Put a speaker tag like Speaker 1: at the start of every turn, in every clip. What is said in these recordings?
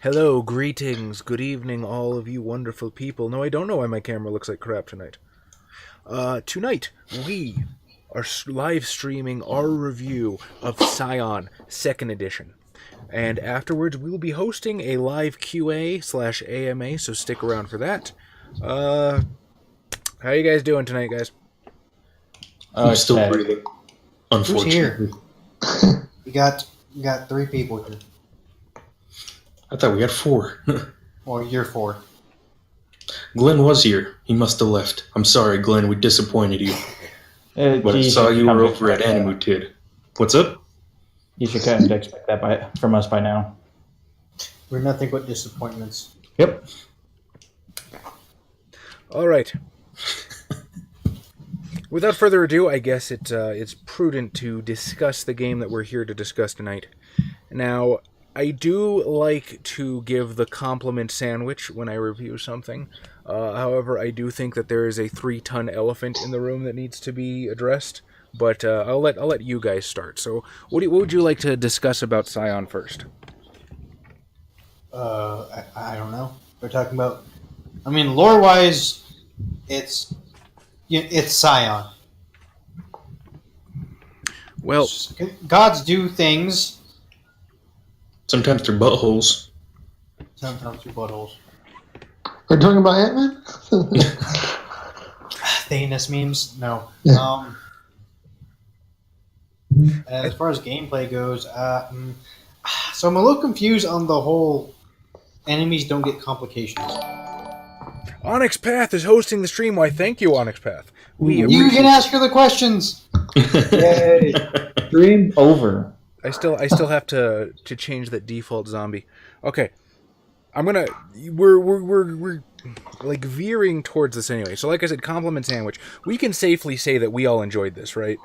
Speaker 1: Hello, greetings, good evening, all of you wonderful people. No, I don't know why my camera looks like crap tonight. Tonight, we are live streaming our review of Scion 2nd Edition. And afterwards, we will be hosting a live QA/AMA, so stick around for that. How you guys doing tonight, guys?
Speaker 2: I'm still breathing,
Speaker 3: unfortunately.
Speaker 2: Who's here?
Speaker 3: We got 3 people here.
Speaker 2: I thought we had 4.
Speaker 3: Well, you're 4.
Speaker 2: Glenn was here. He must have left. I'm sorry, Glenn. We disappointed you. But I saw you were over at Animuted. What's up?
Speaker 4: You should kind of expect that from us by now.
Speaker 3: We're nothing but disappointments.
Speaker 4: Yep.
Speaker 1: All right. Without further ado, I guess it's prudent to discuss the game that we're here to discuss tonight. Now, I do like to give the compliment sandwich when I review something. However, I do think that there is a 3-ton elephant in the room that needs to be addressed. But I'll let you guys start. So, what would you like to discuss about Scion first?
Speaker 3: I don't know. We're talking about. I mean, lore-wise, it's Scion.
Speaker 1: Well,
Speaker 3: gods do things.
Speaker 2: Sometimes they're buttholes.
Speaker 3: Sometimes they're buttholes.
Speaker 5: Are you talking about Ant-Man?
Speaker 3: Thanos memes? No.
Speaker 5: Yeah.
Speaker 3: As far as gameplay goes, so I'm a little confused on the whole enemies don't get complications.
Speaker 1: Onyx Path is hosting the stream. Why, thank you, Onyx Path.
Speaker 3: You can ask her the questions.
Speaker 4: Yay! Stream over.
Speaker 1: I still have to change that default zombie. Okay, we're like veering towards this anyway. So like I said, compliment sandwich. We can safely say that we all enjoyed this, right?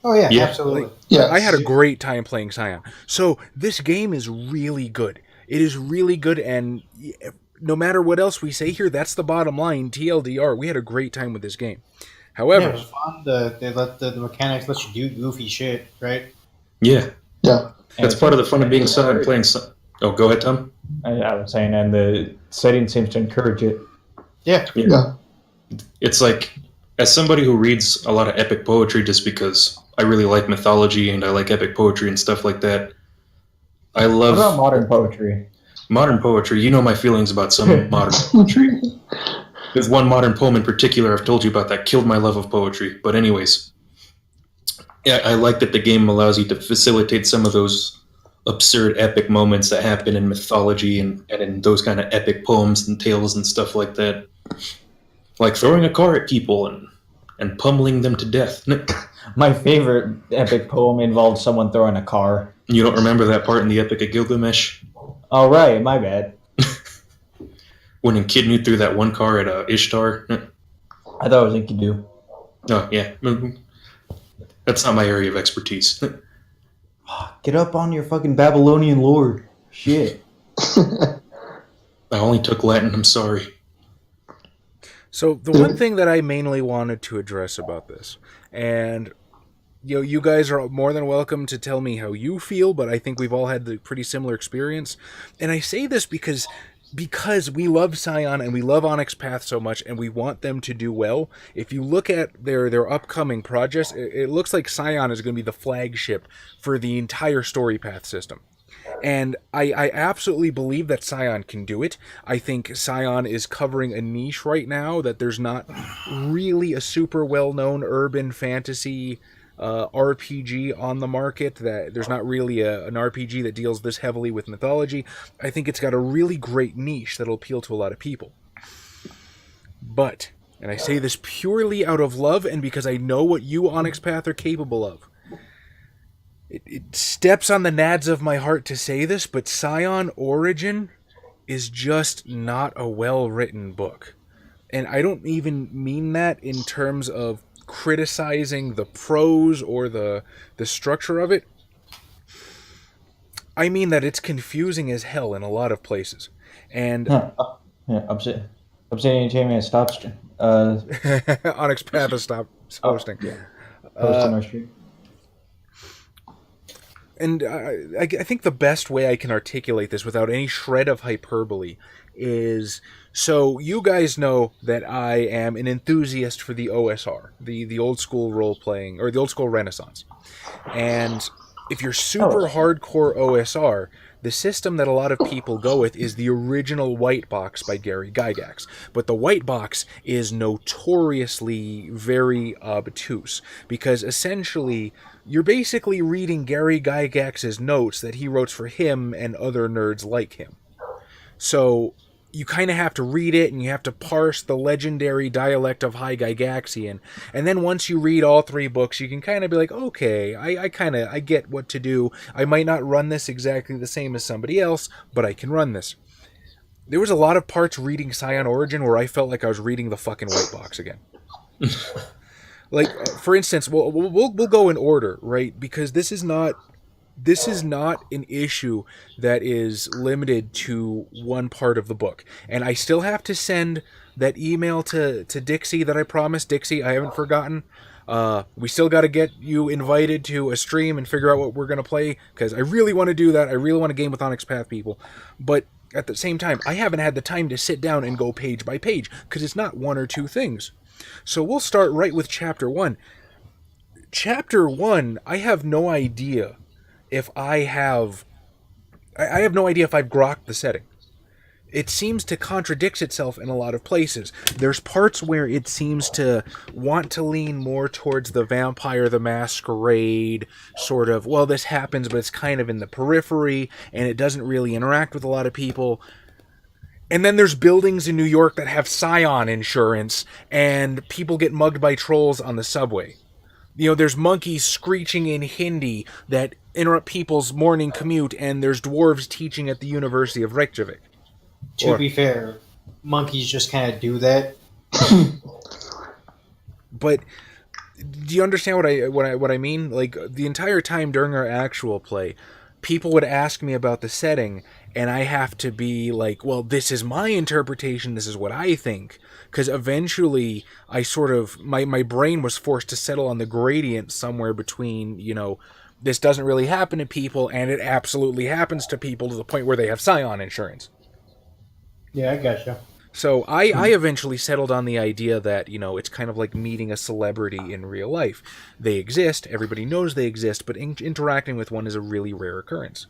Speaker 3: Oh yeah,
Speaker 2: Yeah.
Speaker 3: absolutely.
Speaker 5: Yes.
Speaker 1: I had a great time playing Scion. So this game is really good. It is really good, and no matter what else we say here, that's the bottom line. TLDR, we had a great time with this game. However,
Speaker 3: Yeah, it was fun. They let the mechanics let you do goofy shit, right?
Speaker 2: Yeah.
Speaker 5: Yeah.
Speaker 2: That's part of the fun of being Scion playing Scion. Oh, go ahead, Tom.
Speaker 4: I was saying, and the setting seems to encourage it.
Speaker 3: Yeah.
Speaker 5: Yeah.
Speaker 2: It's like, as somebody who reads a lot of epic poetry just because I really like mythology and I like epic poetry and stuff like that, I love...
Speaker 4: What about modern poetry?
Speaker 2: Modern poetry, you know my feelings about some modern poetry. There's one modern poem in particular I've told you about that killed my love of poetry. But anyways, yeah, I like that the game allows you to facilitate some of those absurd epic moments that happen in mythology and in those kind of epic poems and tales and stuff like that. Like throwing a car at people and pummeling them to death.
Speaker 4: My favorite epic poem involved someone throwing a car.
Speaker 2: You don't remember that part in the Epic of Gilgamesh?
Speaker 4: Oh, right, my bad.
Speaker 2: When Echidnu threw that one car at Ishtar?
Speaker 4: I thought it was Enkidu.
Speaker 2: Oh, yeah. That's not my area of expertise.
Speaker 4: Get up on your fucking Babylonian lore. Shit.
Speaker 2: I only took Latin, I'm sorry.
Speaker 1: so the one thing that I mainly wanted to address about this, and you guys are more than welcome to tell me how you feel, but I think we've all had the pretty similar experience. And I say this because we love Scion and we love Onyx Path so much and we want them to do well. If you look at their upcoming projects, it looks like Scion is going to be the flagship for the entire story path system. And I absolutely believe that Scion can do it. I think Scion is covering a niche right now that there's not really a super well-known urban fantasy RPG on the market. That there's not really an RPG that deals this heavily with mythology. I think it's got a really great niche that'll appeal to a lot of people. But, and I say this purely out of love and because I know what you, Onyx Path, are capable of. It steps on the nads of my heart to say this, but Scion Origin is just not a well-written book. And I don't even mean that in terms of criticizing the prose or the structure of it. I mean that it's confusing as hell in a lot of places. And
Speaker 4: Yeah, Obsidian Champion stops
Speaker 1: Onyx Path has stopped hosting.
Speaker 4: posting our stream.
Speaker 1: and I think the best way I can articulate this without any shred of hyperbole is, so you guys know that I am an enthusiast for the OSR, the old school role playing, or the old school Renaissance. And if you're super hardcore OSR, the system that a lot of people go with is the original White Box by Gary Gygax. But the White Box is notoriously very obtuse, because essentially you're basically reading Gary Gygax's notes that he wrote for him and other nerds like him. So you kind of have to read it, and you have to parse the legendary dialect of High Gygaxian. And then once you read all 3 books, you can kind of be like, okay, I get what to do. I might not run this exactly the same as somebody else, but I can run this. There was a lot of parts reading Scion Origin where I felt like I was reading the fucking White Box again. Like, for instance, we'll go in order, right? Because this is not an issue that is limited to one part of the book. And I still have to send that email to Dixie that I promised. Dixie, I haven't forgotten. We still got to get you invited to a stream and figure out what we're going to play, because I really want to do that. I really want to game with Onyx Path people. But at the same time, I haven't had the time to sit down and go page by page, because it's not 1 or 2 things. So we'll start right with Chapter 1. Chapter 1, I have no idea if I have no idea if I've grokked the setting. It seems to contradict itself in a lot of places. There's parts where it seems to want to lean more towards the Vampire the Masquerade sort of, well, this happens, but it's kind of in the periphery, and it doesn't really interact with a lot of people. And then there's buildings in New York that have Scion insurance, and people get mugged by trolls on the subway. You know, there's monkeys screeching in Hindi that interrupt people's morning commute, and there's dwarves teaching at the University of Reykjavik.
Speaker 3: To be fair, monkeys just kind of do that.
Speaker 1: But do you understand what I mean? Like, the entire time during our actual play, people would ask me about the setting, and I have to be like, well, this is my interpretation, this is what I think. Because eventually, I sort of, my brain was forced to settle on the gradient somewhere between, you know, this doesn't really happen to people, and it absolutely happens to people to the point where they have Scion insurance.
Speaker 3: Yeah, I gotcha.
Speaker 1: So I eventually settled on the idea that, you know, it's kind of like meeting a celebrity in real life. They exist, everybody knows they exist, but interacting with one is a really rare occurrence.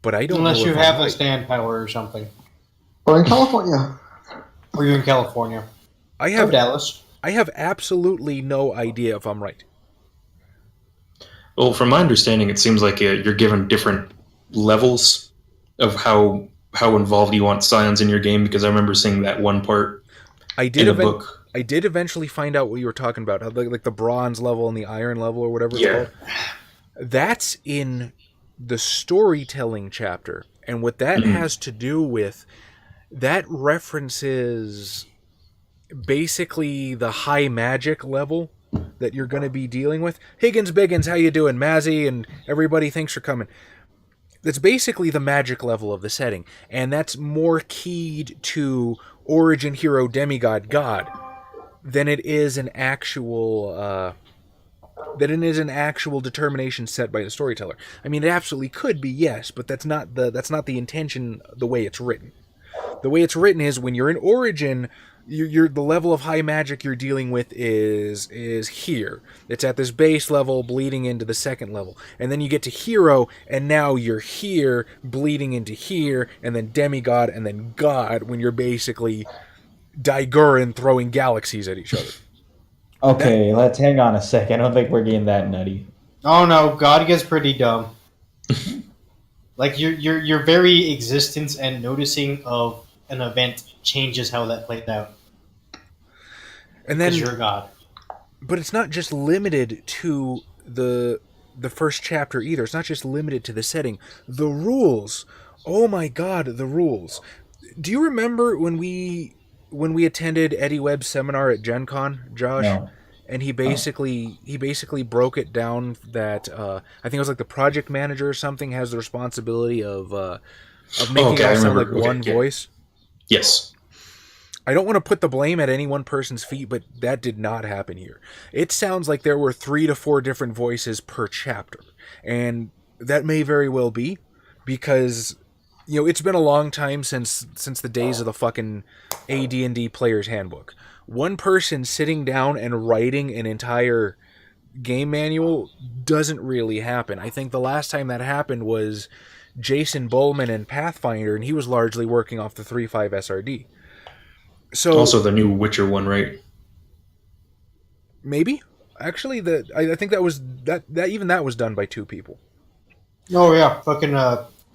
Speaker 1: But I don't
Speaker 3: Unless
Speaker 1: know
Speaker 3: you
Speaker 1: if
Speaker 3: have
Speaker 1: I'm
Speaker 3: a
Speaker 1: right.
Speaker 3: stand power or something.
Speaker 5: Or in California.
Speaker 3: Or you're in California.
Speaker 1: I
Speaker 3: Or
Speaker 1: have
Speaker 3: Dallas.
Speaker 1: I have absolutely no idea if I'm right.
Speaker 2: Well, from my understanding, it seems like you're given different levels of how involved you want Scions in your game, because I remember seeing that one part in the book.
Speaker 1: I did eventually find out what you were talking about, how, like the bronze level and the iron level or whatever it's called. That's in the storytelling chapter. And what that has to do with, that references basically the high magic level that you're going to be dealing with. HiggensBiggens, how you doing? Mazzy and everybody, thanks for coming. That's basically the magic level of the setting, and that's more keyed to origin, hero, demigod, god than it is an actual determination set by the storyteller. I mean, it absolutely could be, yes, but that's not the intention. The way it's written is, when you're in origin, you're the level of high magic you're dealing with is here. It's at this base level, bleeding into the second level, and then you get to hero, and now you're here, bleeding into here, and then demigod, and then god, when you're basically Daigurin throwing galaxies at each other.
Speaker 4: Okay, let's hang on a sec. I don't think we're getting that nutty.
Speaker 3: Oh no, God gets pretty dumb. Like your very existence and noticing of an event changes how that played out.
Speaker 1: And then,
Speaker 3: because you're God.
Speaker 1: But it's not just limited to the first chapter either. It's not just limited to the setting. The rules. Oh my god, the rules. Do you remember when we attended Eddie Webb's seminar at Gen Con, Josh?
Speaker 4: No.
Speaker 1: And he basically broke it down that I think it was like the project manager or something has the responsibility of making it all sound like one voice.
Speaker 2: Yes.
Speaker 1: I don't want to put the blame at any one person's feet, but that did not happen here. It sounds like there were 3 to 4 different voices per chapter. And that may very well be, because it's been a long time since the days of the fucking AD&D Player's Handbook. One person sitting down and writing an entire game manual doesn't really happen. I think the last time that happened was Jason Bowman and Pathfinder, and he was largely working off the 3.5 SRD. So
Speaker 2: Also the new Witcher one, right?
Speaker 1: Maybe. Actually, I think that was done by 2 people.
Speaker 3: Oh yeah, fucking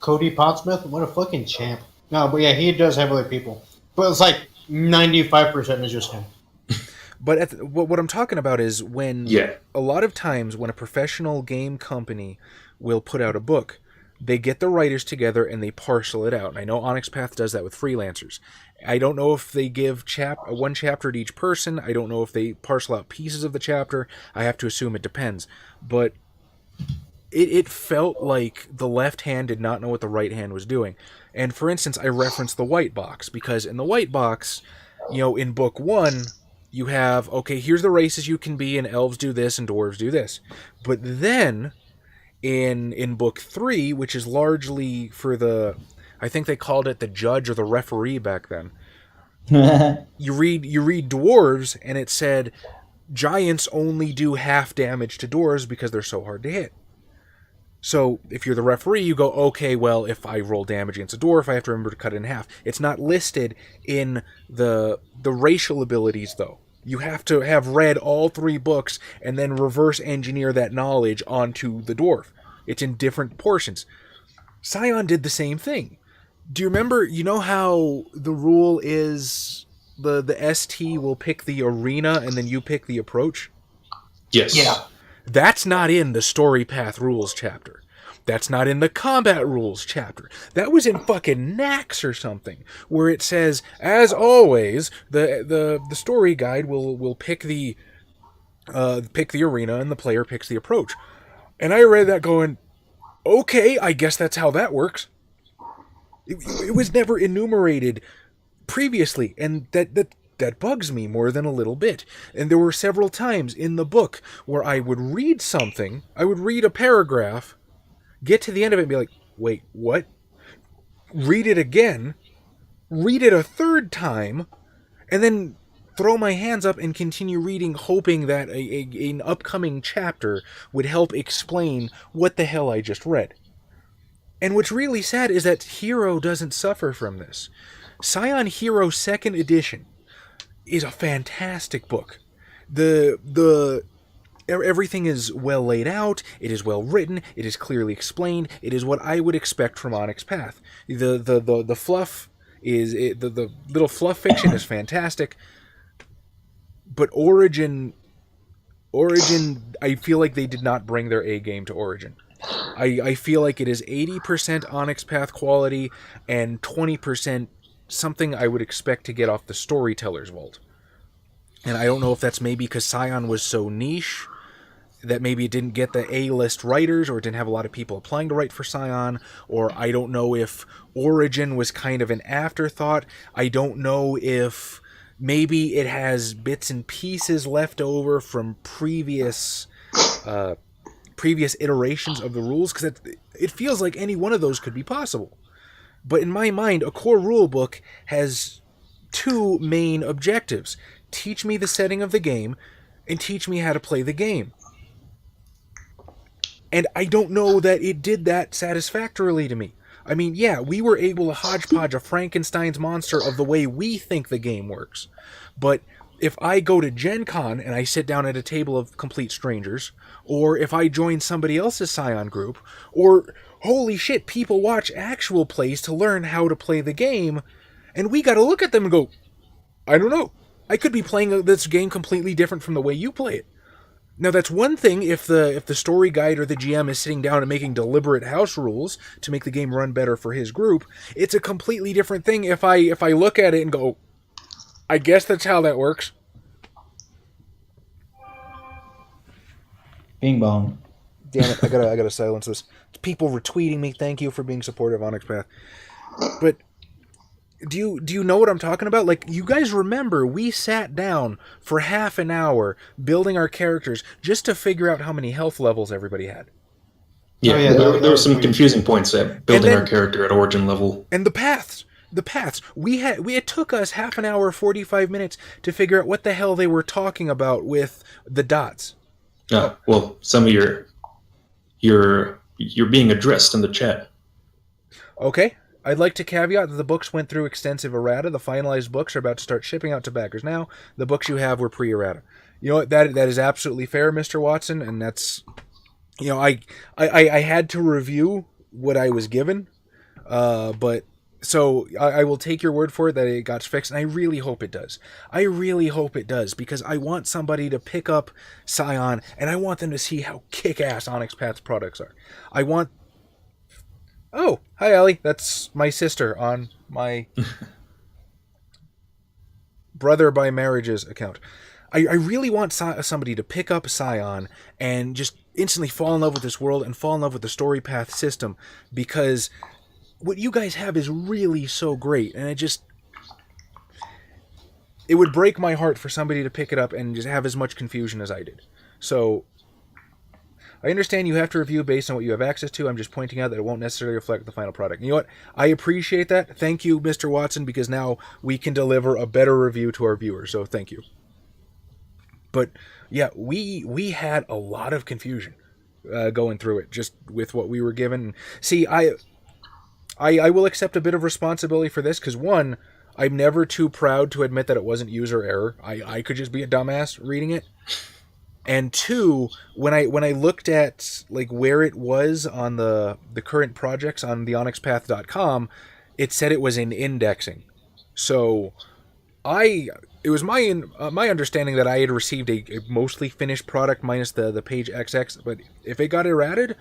Speaker 3: Cody Pottsmith, what a fucking champ. No, but yeah, he does have other people, but it's like 95% is just him.
Speaker 1: But what I'm talking about is when a lot of times when a professional game company will put out a book, they get the writers together and they parcel it out. And I know Onyx Path does that with freelancers. I don't know if they give one chapter to each person. I don't know if they parcel out pieces of the chapter. I have to assume it depends. But it felt like the left hand did not know what the right hand was doing. And for instance, I referenced the white box, because in the white box, in book 1, you have, okay, here's the races you can be, and elves do this and dwarves do this. But then in book 3, which is largely for I think they called it the judge or the referee back then. you read dwarves, and it said giants only do half damage to dwarves because they're so hard to hit. So if you're the referee, you go, okay, well, if I roll damage against a dwarf, I have to remember to cut it in half. It's not listed in the racial abilities, though. You have to have read all 3 books and then reverse engineer that knowledge onto the dwarf. It's in different portions. Scion did the same thing. Do you remember, how the rule is the ST will pick the arena and then you pick the approach?
Speaker 2: Yes.
Speaker 3: Yeah.
Speaker 1: That's not in the story path rules chapter. That's not in the combat rules chapter. That was in fucking Nax or something, where it says, as always, the story guide will pick the arena and the player picks the approach. And I read that going, okay, I guess that's how that works. It was never enumerated previously, and that bugs me more than a little bit. And there were several times in the book where I would read something, I would read a paragraph, get to the end of it and be like, wait, what? Read it again, read it a third time, and then throw my hands up and continue reading, hoping that an upcoming chapter would help explain what the hell I just read. And what's really sad is that Hero doesn't suffer from this. Scion Hero 2nd Edition is a fantastic book. Everything is well laid out, it is well written, it is clearly explained, it is what I would expect from Onyx Path. The fluff is the little fluff fiction is fantastic, but Origin, I feel like they did not bring their A game to Origin. I feel like it is 80% Onyx Path quality and 20% something I would expect to get off the Storyteller's Vault. And I don't know if that's maybe because Scion was so niche that maybe it didn't get the A-list writers, or it didn't have a lot of people applying to write for Scion, or I don't know if Origin was kind of an afterthought. I don't know if maybe it has bits and pieces left over from previous iterations of the rules, because it feels like any one of those could be possible. But in my mind, a core rule book has 2 main objectives. Teach me the setting of the game, and teach me how to play the game. And I don't know that it did that satisfactorily to me. I mean, yeah, we were able to hodgepodge a Frankenstein's monster of the way we think the game works. But if I go to Gen Con and I sit down at a table of complete strangers, or if I join somebody else's Scion group, or, holy shit, people watch actual plays to learn how to play the game, and we gotta look at them and go, I don't know. I could be playing this game completely different from the way you play it. Now, that's one thing if the story guide or the GM is sitting down and making deliberate house rules to make the game run better for his group. It's a completely different thing if I look at it and go, I guess that's how that works.
Speaker 4: Bing bong.
Speaker 1: Damn it, I gotta silence this. People retweeting me, thank you for being supportive of Onyx Path. But do you know what I'm talking about? Like, you guys remember we sat down for half an hour building our characters just to figure out how many health levels everybody had.
Speaker 2: Yeah,
Speaker 3: Oh, yeah,
Speaker 2: there were some
Speaker 3: weird.
Speaker 2: confusing points at building
Speaker 1: then-
Speaker 2: our character at origin level.
Speaker 1: And the paths. It took us half an hour, 45 minutes to figure out what the hell they were talking about with the dots.
Speaker 2: Well, some of you're being addressed in the chat.
Speaker 1: Okay. I'd like to caveat that the books went through extensive errata. The finalized books are about to start shipping out to backers now. The books you have were pre-errata. You know what? That is absolutely fair, Mr. Watson, and that's... You know, I had to review what I was given, but... So I will take your word for it that it got fixed, and I really hope it does. I really hope it does, because I want somebody to pick up Scion, and I want them to see how kick-ass Onyx Path's products are. I want... Oh, hi, Allie. That's my sister on my brother by marriage's account. I really want somebody to pick up Scion and just instantly fall in love with this world and fall in love with the story path system, because what you guys have is really so great, and it would break my heart for somebody to pick it up and just have as much confusion as I did. So I understand you have to review based on what you have access to. I'm just pointing out that it won't necessarily reflect the final product. You know what? I appreciate that. Thank you, Mr. Watson, because now we can deliver a better review to our viewers, so thank you. But yeah, we had a lot of confusion going through it, just with what we were given. See, I will accept a bit of responsibility for this, because one, I'm never too proud to admit that it wasn't user error. I could just be a dumbass reading it. And two, when I looked at like where it was on the current projects on the onyxpath.com, it said it was in indexing. So it was my understanding that I had received a mostly finished product minus the page XX, but if it got errated,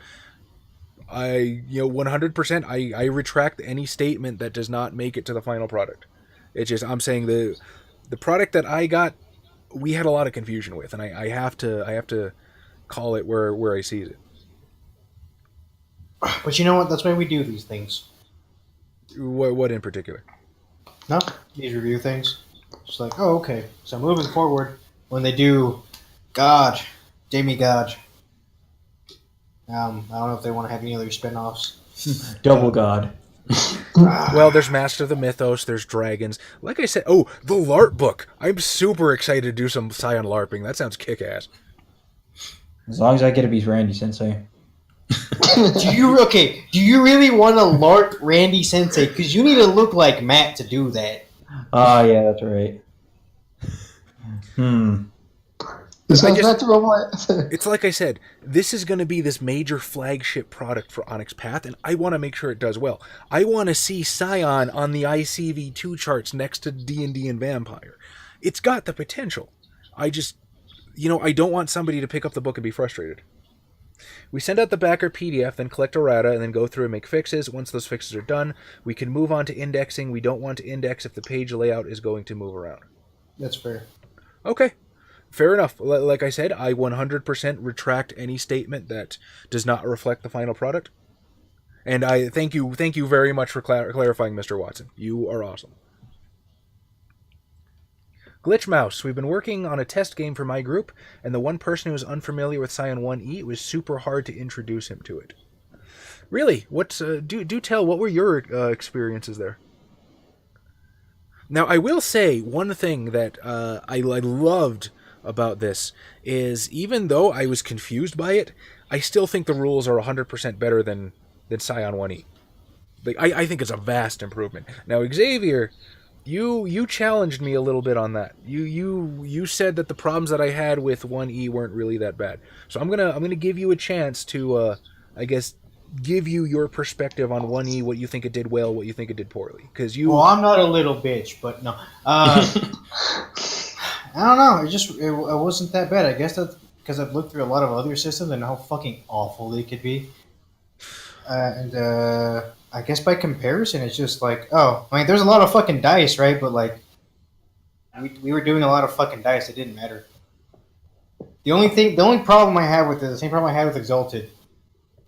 Speaker 1: 100% I retract any statement that does not make it to the final product. It's just, I'm saying the product that I got, we had a lot of confusion with, and I have to call it where I see it.
Speaker 3: But you know what? That's why we do these things.
Speaker 1: What in particular?
Speaker 3: No, these review things. Just like, oh, okay. So moving forward, when they do God, Demigod, I don't know if they want to have any other spin-offs.
Speaker 4: Double God.
Speaker 1: Well, there's Master of the Mythos, there's Dragons. Like I said, the LARP book. I'm super excited to do some Scion LARPing. That sounds kick-ass.
Speaker 4: As long as I get to be Randy Sensei.
Speaker 3: Do you really want to LARP Randy Sensei? Because you need to look like Matt to do that.
Speaker 4: Yeah, that's right.
Speaker 5: This
Speaker 1: I
Speaker 5: sounds
Speaker 1: just-
Speaker 5: back to Robot.
Speaker 1: It's like I said, this is going to be this major flagship product for Onyx Path, and I want to make sure it does well. I want to see Scion on the ICV2 charts next to D&D and Vampire. It's got the potential. I just, I don't want somebody to pick up the book and be frustrated. We send out the backer PDF, then collect errata, and then go through and make fixes. Once those fixes are done, we can move on to indexing. We don't want to index if the page layout is going to move around.
Speaker 3: That's fair.
Speaker 1: Okay. Fair enough. Like I said, I 100% retract any statement that does not reflect the final product. And I thank you very much for clarifying, Mr. Watson. You are awesome. Glitch Mouse. We've been working on a test game for my group, and the one person who is unfamiliar with Scion 1E, it was super hard to introduce him to it. Really? What's do tell, what were your experiences there? Now, I will say one thing that I loved about this is, even though I was confused by it, I still think the rules are 100% better than Scion 1E. Like, I think it's a vast improvement. Now, Xavier, you challenged me a little bit on that. You said that the problems that I had with 1E weren't really that bad. So I'm gonna give you a chance to I guess give you your perspective on 1E, what you think it did well, what you think it did poorly. Because
Speaker 3: Well, I'm not a little bitch, but no. I don't know. It wasn't that bad. I guess that's because I've looked through a lot of other systems and how fucking awful they could be. I guess by comparison, it's just like, there's a lot of fucking dice, right? But like, we were doing a lot of fucking dice. It didn't matter. The only problem I have with it, the same problem I had with Exalted,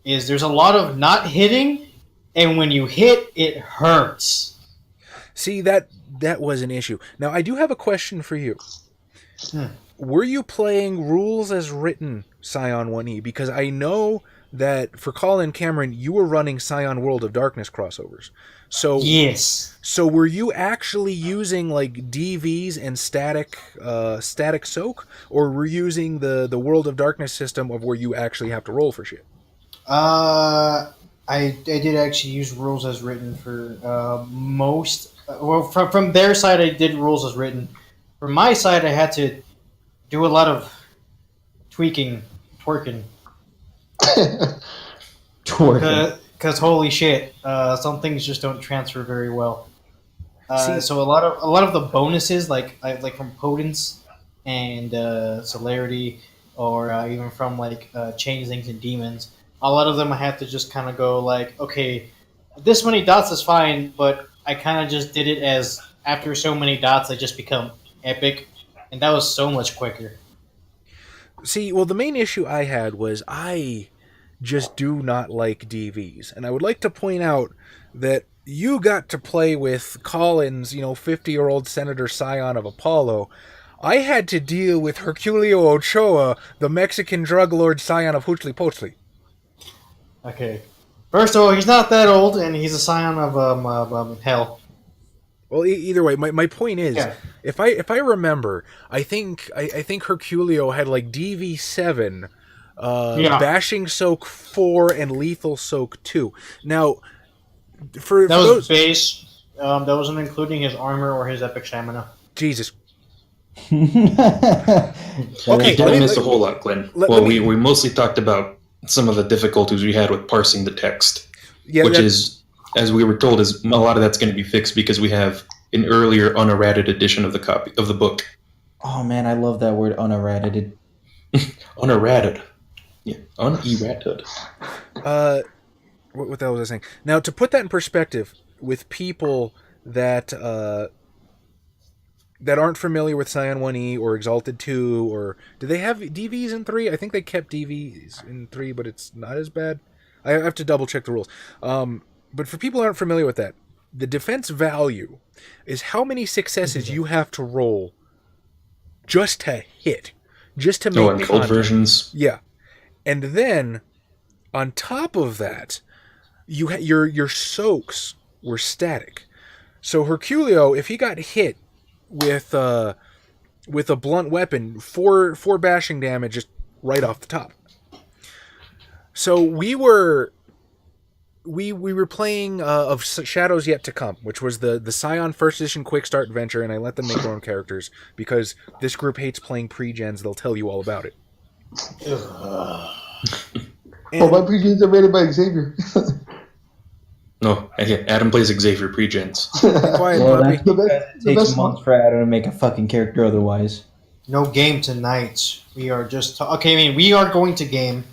Speaker 3: is there's a lot of not hitting, and when you hit, it hurts.
Speaker 1: See, that was an issue. Now, I do have a question for you. Were you playing rules as written Scion 1E? Because I know that for Colin Cameron, you were running Scion World of Darkness crossovers. So
Speaker 3: Yes.
Speaker 1: So were you actually using like DVs and static soak, or were you using the World of Darkness system of where you actually have to roll for shit?
Speaker 3: I did actually use rules as written for most. Well, from their side, I did rules as written. From my side, I had to do a lot of tweaking, twerking.
Speaker 4: Twerking.
Speaker 3: Because holy shit, some things just don't transfer very well.
Speaker 1: See-
Speaker 3: So a lot of the bonuses, like from potence and celerity, or even from like changelings and demons, a lot of them I have to just kind of go like, okay, this many dots is fine, but I kind of just did it as after so many dots, I just become epic, and that was so much quicker.
Speaker 1: See, well, the main issue I had was I just do not like DVs, and I would like to point out that you got to play with Colin's, 50-year-old Senator Scion of Apollo. I had to deal with Herculio Ochoa, the Mexican drug lord Scion of Huitzilopochtli.
Speaker 3: Okay, first of all, he's not that old, and he's a scion of hell.
Speaker 1: Well, either way, my point is,
Speaker 3: Yeah.
Speaker 1: if I remember, I think Herculio had like DV7,
Speaker 3: Yeah.
Speaker 1: Bashing Soak 4, and Lethal Soak 2. Now, for
Speaker 3: That was
Speaker 1: those,
Speaker 3: base. That wasn't including his armor or his epic stamina.
Speaker 1: Jesus.
Speaker 4: Okay,
Speaker 1: Okay,
Speaker 2: I
Speaker 1: let
Speaker 2: missed
Speaker 1: me-
Speaker 2: a whole lot, Glenn.
Speaker 1: let
Speaker 2: Well,
Speaker 1: me-
Speaker 2: we mostly talked about some of the difficulties we had with parsing the text,
Speaker 1: Yeah,
Speaker 2: which
Speaker 1: that-
Speaker 2: is, as we were told, is a lot of that's going to be fixed because we have an earlier unerrated edition of the book.
Speaker 4: Oh man, I love that word unerrated.
Speaker 2: Unerrated. Yeah, unerrated.
Speaker 1: what the hell was I saying? Now, to put that in perspective with people that that aren't familiar with Scion 1E or Exalted 2, or do they have DVs in 3? I think they kept DVs in 3, but it's not as bad. I have to double check the rules. But for people who aren't familiar with that, the defense value is how many successes you have to roll just to hit, just to make
Speaker 2: Oh, and cold
Speaker 1: contact.
Speaker 2: versions.
Speaker 1: Yeah, and then on top of that, your soaks were static. So Herculio, if he got hit with a blunt weapon, four bashing damage just right off the top. So we were playing of Shadows Yet to Come, which was the Scion First Edition Quick Start Adventure, and I let them make their own characters because this group hates playing pre-gens. They'll tell you all about it.
Speaker 5: Oh, my pregens are rated by Xavier.
Speaker 2: No, Adam plays Xavier pre-gens.
Speaker 1: Quiet,
Speaker 4: Well,
Speaker 1: puppy.
Speaker 4: that's
Speaker 5: The
Speaker 4: because
Speaker 5: best-
Speaker 4: it
Speaker 5: the
Speaker 4: takes
Speaker 5: best
Speaker 4: months for Adam to make a fucking character otherwise.
Speaker 3: No game tonight. We are just okay. I mean, we are going to game.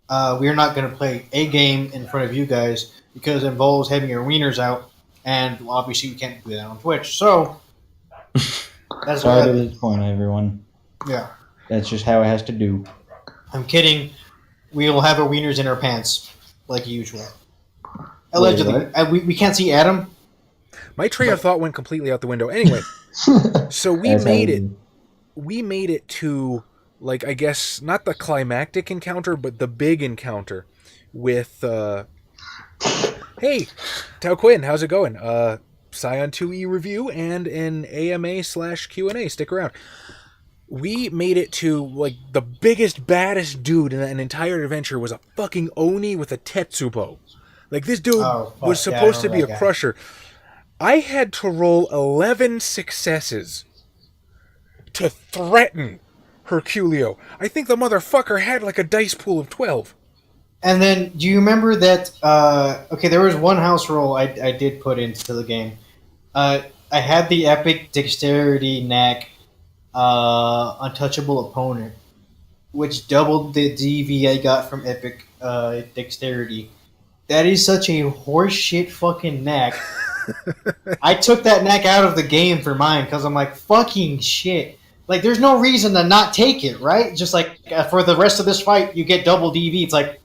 Speaker 3: We are not going to play a game in front of you guys because it involves having your wieners out, and obviously we can't do that on Twitch. So that's
Speaker 4: Sorry to
Speaker 3: what.
Speaker 4: disappoint everyone.
Speaker 3: Yeah,
Speaker 4: That's just how it has to do.
Speaker 3: I'm kidding. We will have our wieners in our pants like usual. Allegedly,
Speaker 4: Wait,
Speaker 3: we can't see Adam.
Speaker 1: My train of thought went completely out the window. Anyway, so we
Speaker 4: That's how
Speaker 1: made
Speaker 4: we
Speaker 1: it.
Speaker 4: do.
Speaker 1: We made it to, like, I guess not the climactic encounter, but the big encounter with. Hey, Tao Quinn, how's it going? Scion 2E review and an AMA/Q&A. Stick around. We made it to, like, the biggest, baddest dude in an entire adventure was a fucking Oni with a Tetsubo. Like, this dude
Speaker 3: Oh, fuck,
Speaker 1: was
Speaker 3: yeah, I
Speaker 1: supposed to be a
Speaker 3: remember that guy.
Speaker 1: crusher. I had to roll 11 successes to threaten Herculio. I think the motherfucker had like a dice pool of 12.
Speaker 3: And then, do you remember that? Okay, there was one house roll I did put into the game. I had the epic dexterity knack, untouchable opponent, which doubled the DV I got from epic dexterity. That is such a horseshit fucking knack. I took that knack out of the game for mine because I'm like, fucking shit. Like, there's no reason to not take it, right? Just like for the rest of this fight, you get double DV. It's like,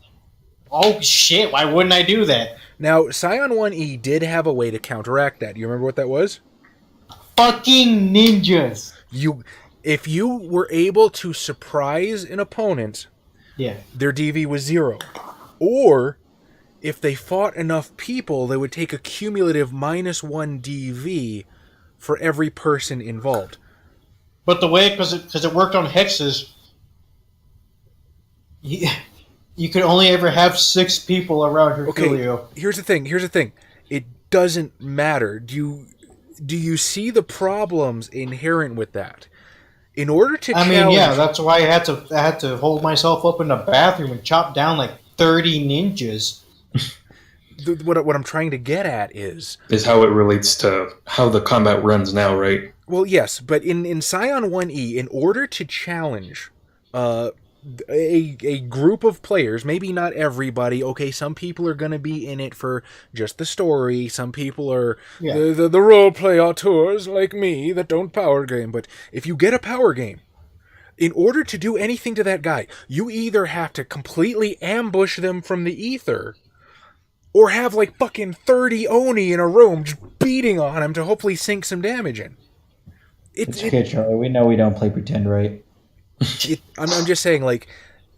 Speaker 3: oh shit, why wouldn't I do that?
Speaker 1: Now, Scion 1E did have a way to counteract that. You remember what that was?
Speaker 3: Fucking ninjas.
Speaker 1: If you were able to surprise an opponent,
Speaker 3: Yeah.
Speaker 1: their DV was 0. Or if they fought enough people, they would take a cumulative -1 DV for every person involved.
Speaker 3: But the way, because it worked on hexes, you could only ever have 6 people around Herculeo.
Speaker 1: Okay, here's the thing. It doesn't matter. Do you see the problems inherent with that? In order to challenge...
Speaker 3: that's why I had to hold myself up in the bathroom and chop down like 30 ninjas.
Speaker 1: What I'm trying to get at is
Speaker 2: how it relates to how the combat runs now, right?
Speaker 1: Well, yes, but in Scion 1E, in order to challenge a group of players, maybe not everybody, okay, some people are going to be in it for just the story, some people are the role-play auteurs like me that don't power game, but if you get a power game, in order to do anything to that guy, you either have to completely ambush them from the ether, or have like fucking 30 Oni in a room just beating on him to hopefully sink some damage in.
Speaker 4: It's okay, Charlie. We know we don't play pretend, right?
Speaker 1: I'm just saying, like,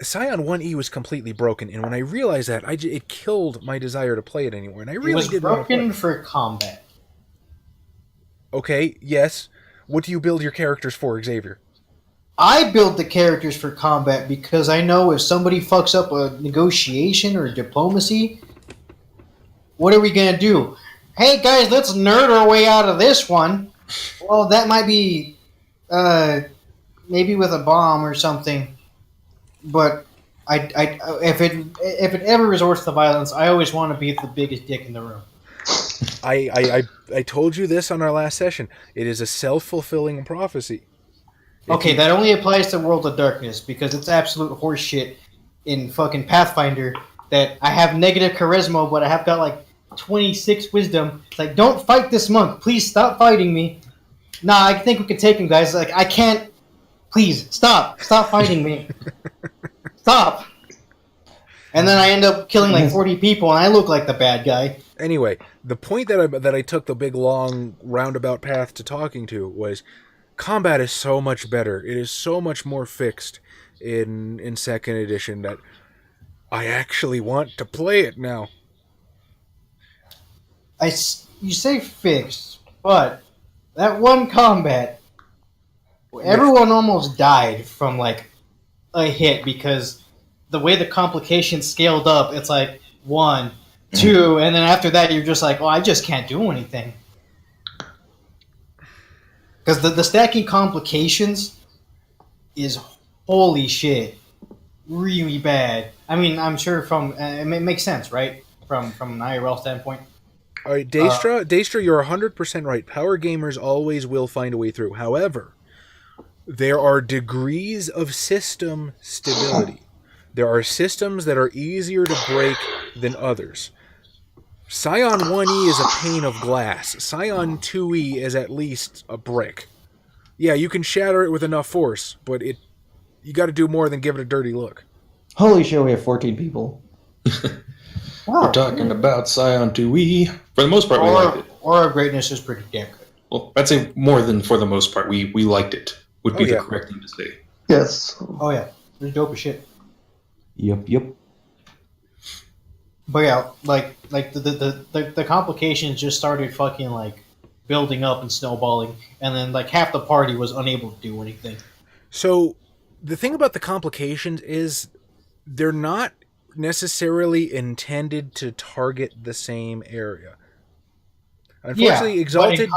Speaker 1: Scion 1E was completely broken, and when I realized that, it killed my desire to play it anymore, and I really didn't want to play.
Speaker 3: It was broken for combat.
Speaker 1: Okay, yes. What do you build your characters for, Xavier?
Speaker 3: I build the characters for combat because I know if somebody fucks up a negotiation or diplomacy, what are we going to do? Hey, guys, let's nerd our way out of this one. Well, that might be... maybe with a bomb or something, but if it ever resorts to violence, I always want to be the biggest dick in the room.
Speaker 1: I told you this on our last session. It is a self-fulfilling prophecy.
Speaker 3: Okay, that only applies to World of Darkness because it's absolute horseshit in fucking Pathfinder that I have negative charisma, but I have got like 26 wisdom. It's like, don't fight this monk. Please stop fighting me. Nah, I think we can take him, guys. Like, I can't. Please, stop. Stop fighting me. Stop. And then I end up killing like 40 people, and I look like the bad guy.
Speaker 1: Anyway, the point that I took the big, long, roundabout path to talking to was combat is so much better. It is so much more fixed in 2nd edition that I actually want to play it now.
Speaker 3: You say fixed, but that one combat... Everyone almost died from, like, a hit because the way the complications scaled up, it's like 1, 2, and then after that you're just like, oh, I just can't do anything. Because the stacking complications is, holy shit, really bad. I mean, I'm sure it makes sense, right? From an IRL standpoint.
Speaker 1: All right, Daestra, you're 100% right. Power gamers always will find a way through. However... there are degrees of system stability. There are systems that are easier to break than others. Scion 1E is a pane of glass. Scion 2E is at least a brick. Yeah, you can shatter it with enough force, but you got to do more than give it a dirty look.
Speaker 4: Holy shit, we have 14 people.
Speaker 3: Wow.
Speaker 2: We're talking about Scion 2E. For the most part, we liked it.
Speaker 3: Aura of Greatness is pretty damn good.
Speaker 2: Well, I'd say more than for the most part. We liked it. Would be the correct thing to say.
Speaker 5: Yes.
Speaker 3: Oh yeah, it's dope as shit.
Speaker 4: Yep.
Speaker 3: But yeah, like the complications just started fucking like building up and snowballing, and then like half the party was unable to do anything.
Speaker 1: So the thing about the complications is they're not necessarily intended to target the same area. Unfortunately, Exalted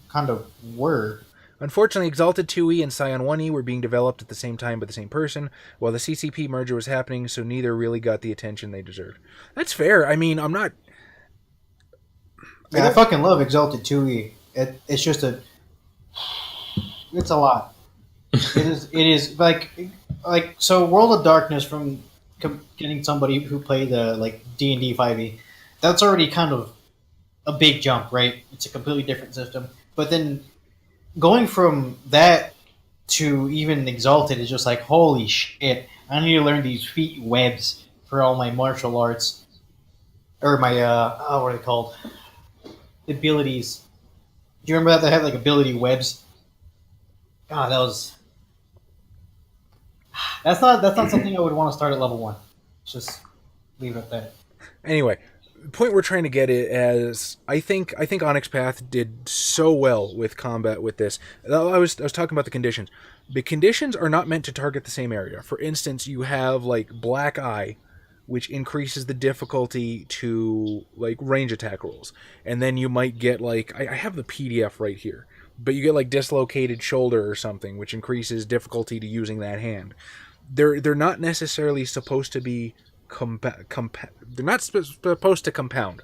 Speaker 3: kind of were.
Speaker 1: Unfortunately, Exalted 2E and Scion 1E were being developed at the same time by the same person, while the CCP merger was happening, so neither really got the attention they deserved. That's fair. I mean, I'm not...
Speaker 3: I fucking love Exalted 2E. It's just it's a lot. It is like so World of Darkness, from getting somebody who played like D&D 5e, that's already kind of a big jump, right? It's a completely different system. But then going from that to even Exalted is just like, holy shit, I need to learn these feet webs for all my martial arts. Or my, what are they called? Abilities. Do you remember that they had like ability webs? God, that's not something I would want to start at level 1. It's just leave it at that.
Speaker 1: Anyway, the point we're trying to get at is I think Onyx Path did so well with combat with this. I was talking about the conditions. The conditions are not meant to target the same area. For instance, you have like Black Eye, which increases the difficulty to like range attack rolls, and then you might get like I have the PDF right here, but you get like Dislocated Shoulder or something, which increases difficulty to using that hand. They're not necessarily supposed to be they're not supposed to compound,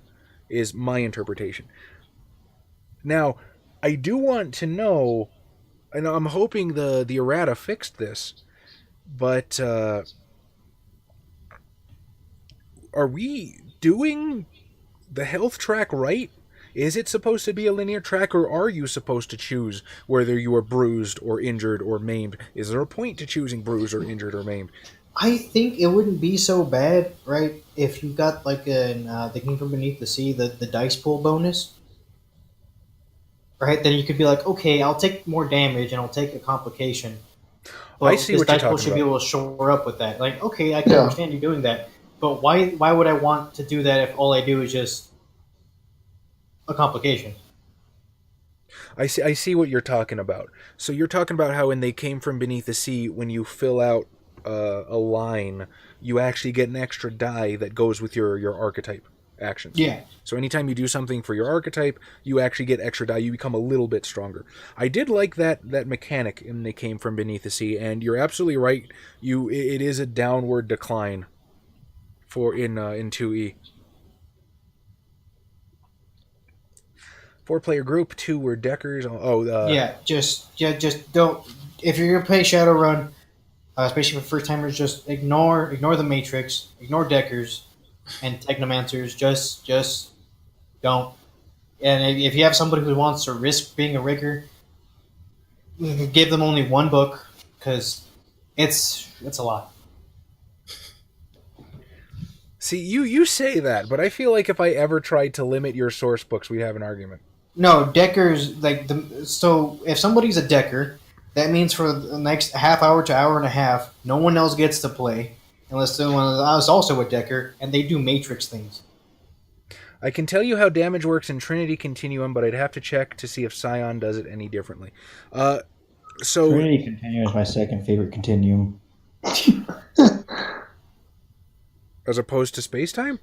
Speaker 1: is my interpretation. Now, I do want to know, and I'm hoping the errata fixed this, but are we doing the health track right? Is it supposed to be a linear track, or are you supposed to choose whether you are bruised or injured or maimed? Is there a point to choosing bruised or injured or maimed?
Speaker 3: I think it wouldn't be so bad, right? If you got like the King from Beneath the Sea, the dice pool bonus, right? Then you could be like, okay, I'll take more damage and I'll take a complication. But
Speaker 1: I see
Speaker 3: this
Speaker 1: what you're
Speaker 3: dice pool
Speaker 1: talking
Speaker 3: should be
Speaker 1: about.
Speaker 3: able to shore up with that. Like, okay, I can
Speaker 5: Yeah.
Speaker 3: understand you doing that, but why would I want to do that if all I do is just a complication?
Speaker 1: I see what you're talking about. So you're talking about how when they came from beneath the sea, when you fill out a line, you actually get an extra die that goes with your archetype actions.
Speaker 3: Yeah.
Speaker 1: So anytime you do something for your archetype, you actually get extra die. You become a little bit stronger. I did like that mechanic in They Came From Beneath the Sea, and you're absolutely right. It is a downward decline for in 2E. 4-player group, 2 were deckers.
Speaker 3: Just don't. If you're gonna play Shadowrun, especially for first timers, just ignore the Matrix, ignore Deckers, and Technomancers. Just don't. And if you have somebody who wants to risk being a rigger, give them only one book because it's a lot.
Speaker 1: See, you say that, but I feel like if I ever tried to limit your source books, we'd have an argument.
Speaker 3: No, Deckers so if somebody's a Decker, that means for the next half hour to hour and a half, no one else gets to play unless someone is also a Decker, and they do Matrix things.
Speaker 1: I can tell you how damage works in Trinity Continuum, but I'd have to check to see if Scion does it any differently. So
Speaker 4: Trinity Continuum is my second favorite continuum.
Speaker 1: as opposed to Space Time?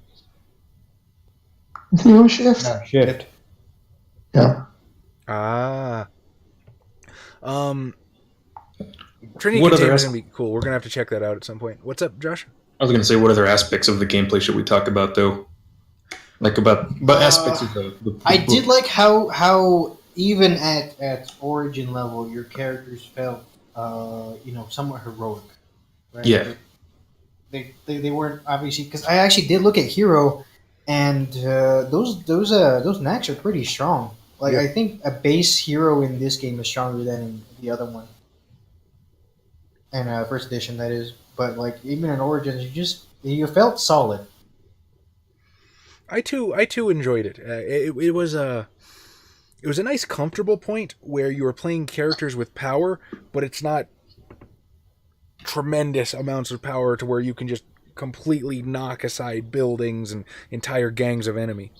Speaker 5: Zero shift.
Speaker 4: No, shift.
Speaker 5: Yeah.
Speaker 1: Trinity
Speaker 2: What other
Speaker 1: Continuum is going to be cool. We're going to have to check that out at some point. What's up, Josh?
Speaker 2: I was going to say, what other aspects of the gameplay should we talk about, though? Like about aspects of the
Speaker 3: I did like how even at origin level your characters felt somewhat heroic. Right?
Speaker 2: Yeah.
Speaker 3: They weren't obviously, because I actually did look at Hero, and those knacks are pretty strong. Like
Speaker 1: Yeah.
Speaker 3: I think a base hero in this game is stronger than in the other one, and first edition that is. But like even in Origins, you felt solid.
Speaker 1: I too enjoyed it. It was a nice comfortable point where you were playing characters with power, but it's not tremendous amounts of power to where you can just completely knock aside buildings and entire gangs of enemy.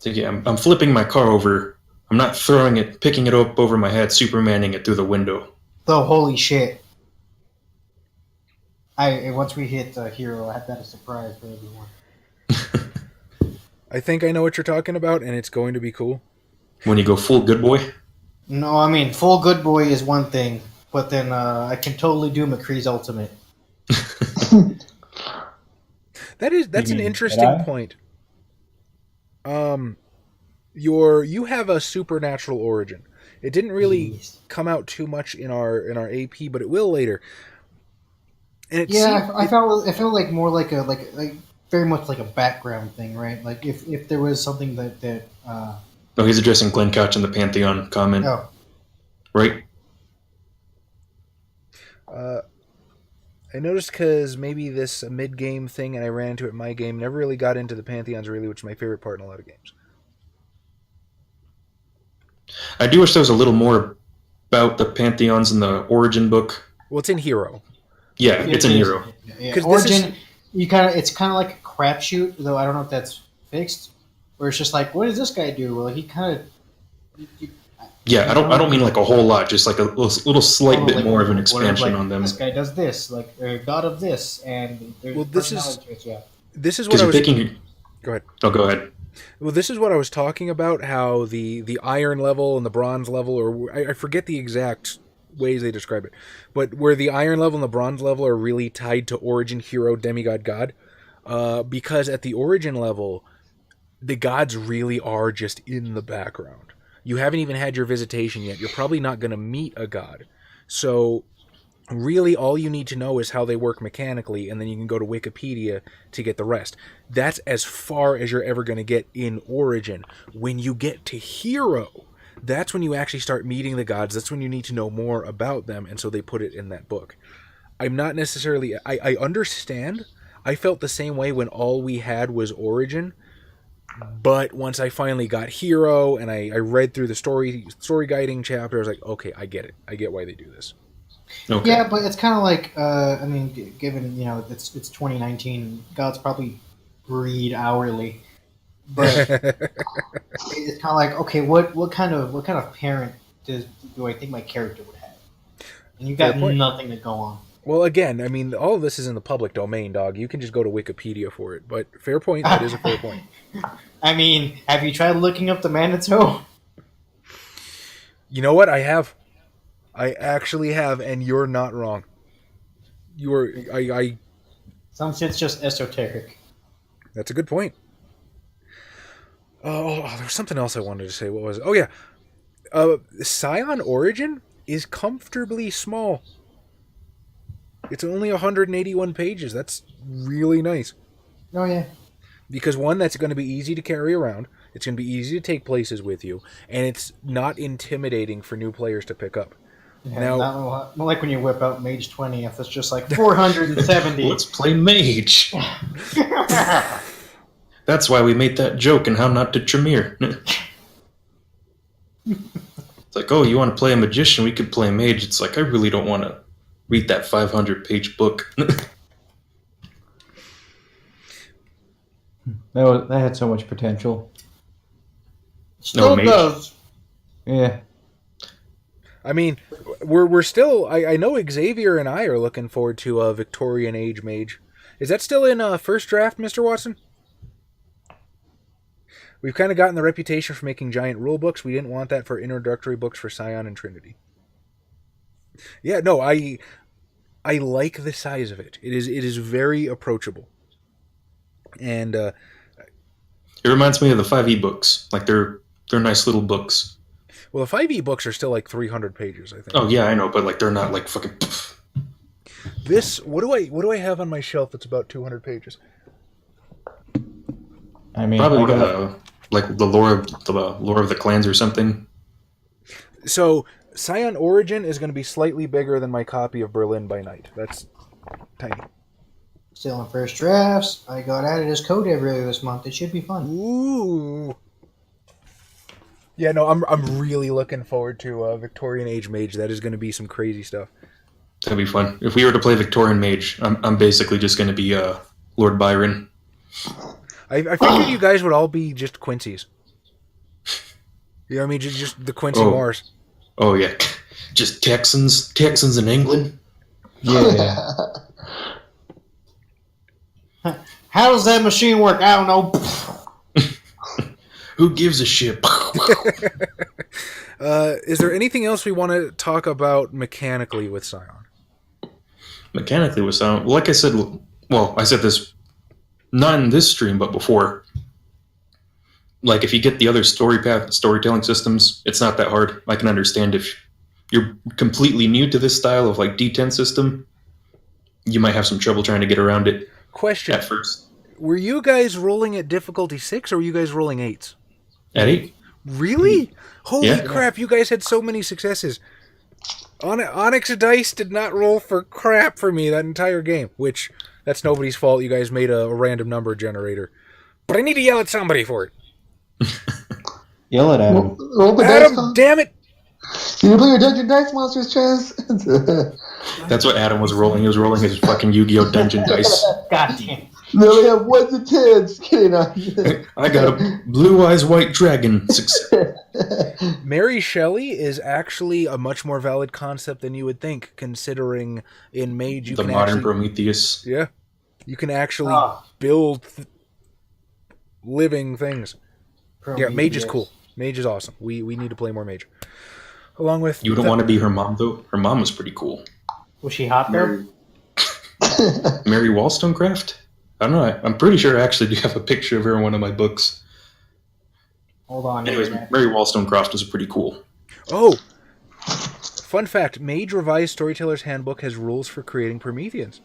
Speaker 2: So yeah, I'm flipping my car over. I'm not throwing it, picking it up over my head, Supermaning it through the window.
Speaker 3: Oh, holy shit! Once we hit Hero, I had that a surprise for everyone.
Speaker 1: I think I know what you're talking about, and it's going to be cool.
Speaker 2: When you go full good boy.
Speaker 3: No, I mean full good boy is one thing, but then I can totally do McCree's ultimate.
Speaker 1: That's an
Speaker 4: mean
Speaker 1: interesting
Speaker 4: Jedi?
Speaker 1: point. You have a supernatural origin. It didn't really
Speaker 3: Yes.
Speaker 1: come out too much in our AP, but it will later. And it
Speaker 3: Yeah,
Speaker 1: seemed-
Speaker 3: I felt like more like very much like a background thing, right? Like if there was something that
Speaker 2: No, he's addressing Glenn Couch in the Pantheon comment,
Speaker 3: oh
Speaker 2: right?
Speaker 1: I noticed because maybe this mid-game thing, and I ran into it in my game, never really got into the Pantheons really, which is my favorite part in a lot of games.
Speaker 2: I do wish there was a little more about the Pantheons in the Origin book.
Speaker 1: Well, it's in Hero.
Speaker 2: Yeah, it's in
Speaker 3: it is.
Speaker 2: Hero.
Speaker 3: Yeah,
Speaker 1: 'Cause this
Speaker 3: Origin, it's kind of like crapshoot, though I don't know if that's fixed. Where it's just like, what does this guy do? Well, he kind of.
Speaker 2: Yeah, I don't mean like a whole lot, just like a little slight bit more of an expansion on them.
Speaker 3: This guy does this, like god of this, and there's
Speaker 1: this is what
Speaker 2: Because
Speaker 1: I
Speaker 2: you're
Speaker 1: was.
Speaker 2: picking.
Speaker 1: Go ahead.
Speaker 2: Oh, go ahead.
Speaker 1: Well, this is what I was talking about. How the iron level and the bronze level, or I forget the exact ways they describe it, but where the iron level and the bronze level are really tied to origin, hero, demigod, god, because at the origin level, the gods really are just in the background. You haven't even had your visitation yet. You're probably not going to meet a god. So really all you need to know is how they work mechanically, and then you can go to Wikipedia to get the rest. That's as far as you're ever going to get in Origin. When you get to Hero, that's when you actually start meeting the gods. That's when you need to know more about them, and so they put it in that book. I'm not necessarily... I understand. I felt the same way when all we had was Origin. But once I finally got Hero and I read through the story guiding chapter, I was like, okay, I get it. I get why they do this.
Speaker 2: Okay.
Speaker 3: Yeah, but it's kind of like, I mean, given, it's 2019, gods probably breed hourly. But it's kind of like, okay, what kind of parent do I think my character would have? And you got nothing to go on.
Speaker 1: Well, again, I mean, all of this is in the public domain, dog. You can just go to Wikipedia for it. But fair point. That is a fair point.
Speaker 3: I mean, have you tried looking up the Manitou?
Speaker 1: You know what? I have. I actually have, and you're not wrong. You are. I.
Speaker 3: Some shit's just esoteric.
Speaker 1: That's a good point. Oh, there was something else I wanted to say. What was it? Oh, yeah. Scion Origin is comfortably small. It's only 181 pages. That's really nice.
Speaker 3: Oh, yeah.
Speaker 1: Because one, that's going to be easy to carry around. It's going to be easy to take places with you. And it's not intimidating for new players to pick up.
Speaker 3: Yeah,
Speaker 1: now,
Speaker 3: not like when you whip out Mage 20, if it's just like 470.
Speaker 2: Let's play Mage. That's why we made that joke in How Not to Tremere. It's like, oh, you want to play a magician? We could play Mage. It's like, I really don't want to read that 500-page book.
Speaker 4: That had so much potential.
Speaker 3: Still
Speaker 2: Mage.
Speaker 3: does.
Speaker 4: Yeah.
Speaker 1: I mean, we're still... I know Xavier and I are looking forward to a Victorian Age Mage. Is that still in first draft, Mr. Watson? We've kind of gotten the reputation for making giant rule books. We didn't want that for introductory books for Scion and Trinity. Yeah, no, I like the size of it. It is very approachable. And
Speaker 2: it reminds me of the 5e books. Like they're nice little books.
Speaker 1: Well, the 5e books are still like 300 pages, I think.
Speaker 2: Oh yeah, I know, but like they're not like fucking.
Speaker 1: This what do I have on my shelf that's about 200 pages?
Speaker 4: I mean,
Speaker 2: Probably like the lore of the clans or something.
Speaker 1: So Scion Origin is going to be slightly bigger than my copy of Berlin by Night. That's tiny.
Speaker 3: Still in first drafts. I got added as code earlier this month. It should be fun.
Speaker 1: Ooh. Yeah, no, I'm really looking forward to Victorian Age Mage. That is going to be some crazy stuff.
Speaker 2: That'd be fun. If we were to play Victorian Mage, I'm basically just going to be Lord Byron.
Speaker 1: I figured you guys would all be just Quincy's. You know what I mean? Just the Quincy Moores.
Speaker 2: Oh yeah, just Texans in England.
Speaker 4: yeah.
Speaker 3: How does that machine work? I don't know.
Speaker 2: Who gives a shit?
Speaker 1: Is there anything else we want to talk about mechanically with Scion?
Speaker 2: Mechanically with Scion, like I said, I said this not in this stream, but before. Like if you get the other storytelling systems, it's not that hard. I can understand if you're completely new to this style of like D10 system, you might have some trouble trying to get around it.
Speaker 1: Question.
Speaker 2: At first.
Speaker 1: Were you guys rolling at difficulty 6 or were you guys rolling 8s?
Speaker 2: At 8?
Speaker 1: Really? Holy
Speaker 2: Yeah.
Speaker 1: crap, you guys had so many successes. Onyx Dice did not roll for crap for me that entire game, which, that's nobody's fault. You guys made a random number generator. But I need to yell at somebody for it.
Speaker 4: Yell at Adam.
Speaker 5: Roll the dice,
Speaker 1: Adam,
Speaker 5: Tom.
Speaker 1: damn it!
Speaker 5: Can you play your Dungeon Dice Monsters, Chaz?
Speaker 2: That's what Adam was rolling. He was rolling his fucking Yu-Gi-Oh! Dungeon dice.
Speaker 3: God damn.
Speaker 5: They only have ones and tens. Kidding.
Speaker 2: I got a blue eyes white dragon. Success.
Speaker 1: Mary Shelley is actually a much more valid concept than you would think, considering in Mage you
Speaker 2: The
Speaker 1: can
Speaker 2: modern
Speaker 1: actually...
Speaker 2: Prometheus.
Speaker 1: Yeah. You can actually
Speaker 3: Ah.
Speaker 1: build living things. Yeah, Mage is
Speaker 3: Prometheus.
Speaker 1: cool. Mage is awesome. We need to play more Mage. Along with...
Speaker 2: You don't want to be her mom, though? Her mom was pretty cool.
Speaker 3: Was she hot though?
Speaker 2: Mary Wollstonecraft? I don't know. I'm pretty sure I actually do have a picture of her in one of my books.
Speaker 3: Hold on.
Speaker 2: Anyways,
Speaker 3: Internet.
Speaker 2: Mary Wollstonecraft was pretty cool.
Speaker 1: Oh! Fun fact, Mage Revised Storyteller's Handbook has rules for creating Prometheans.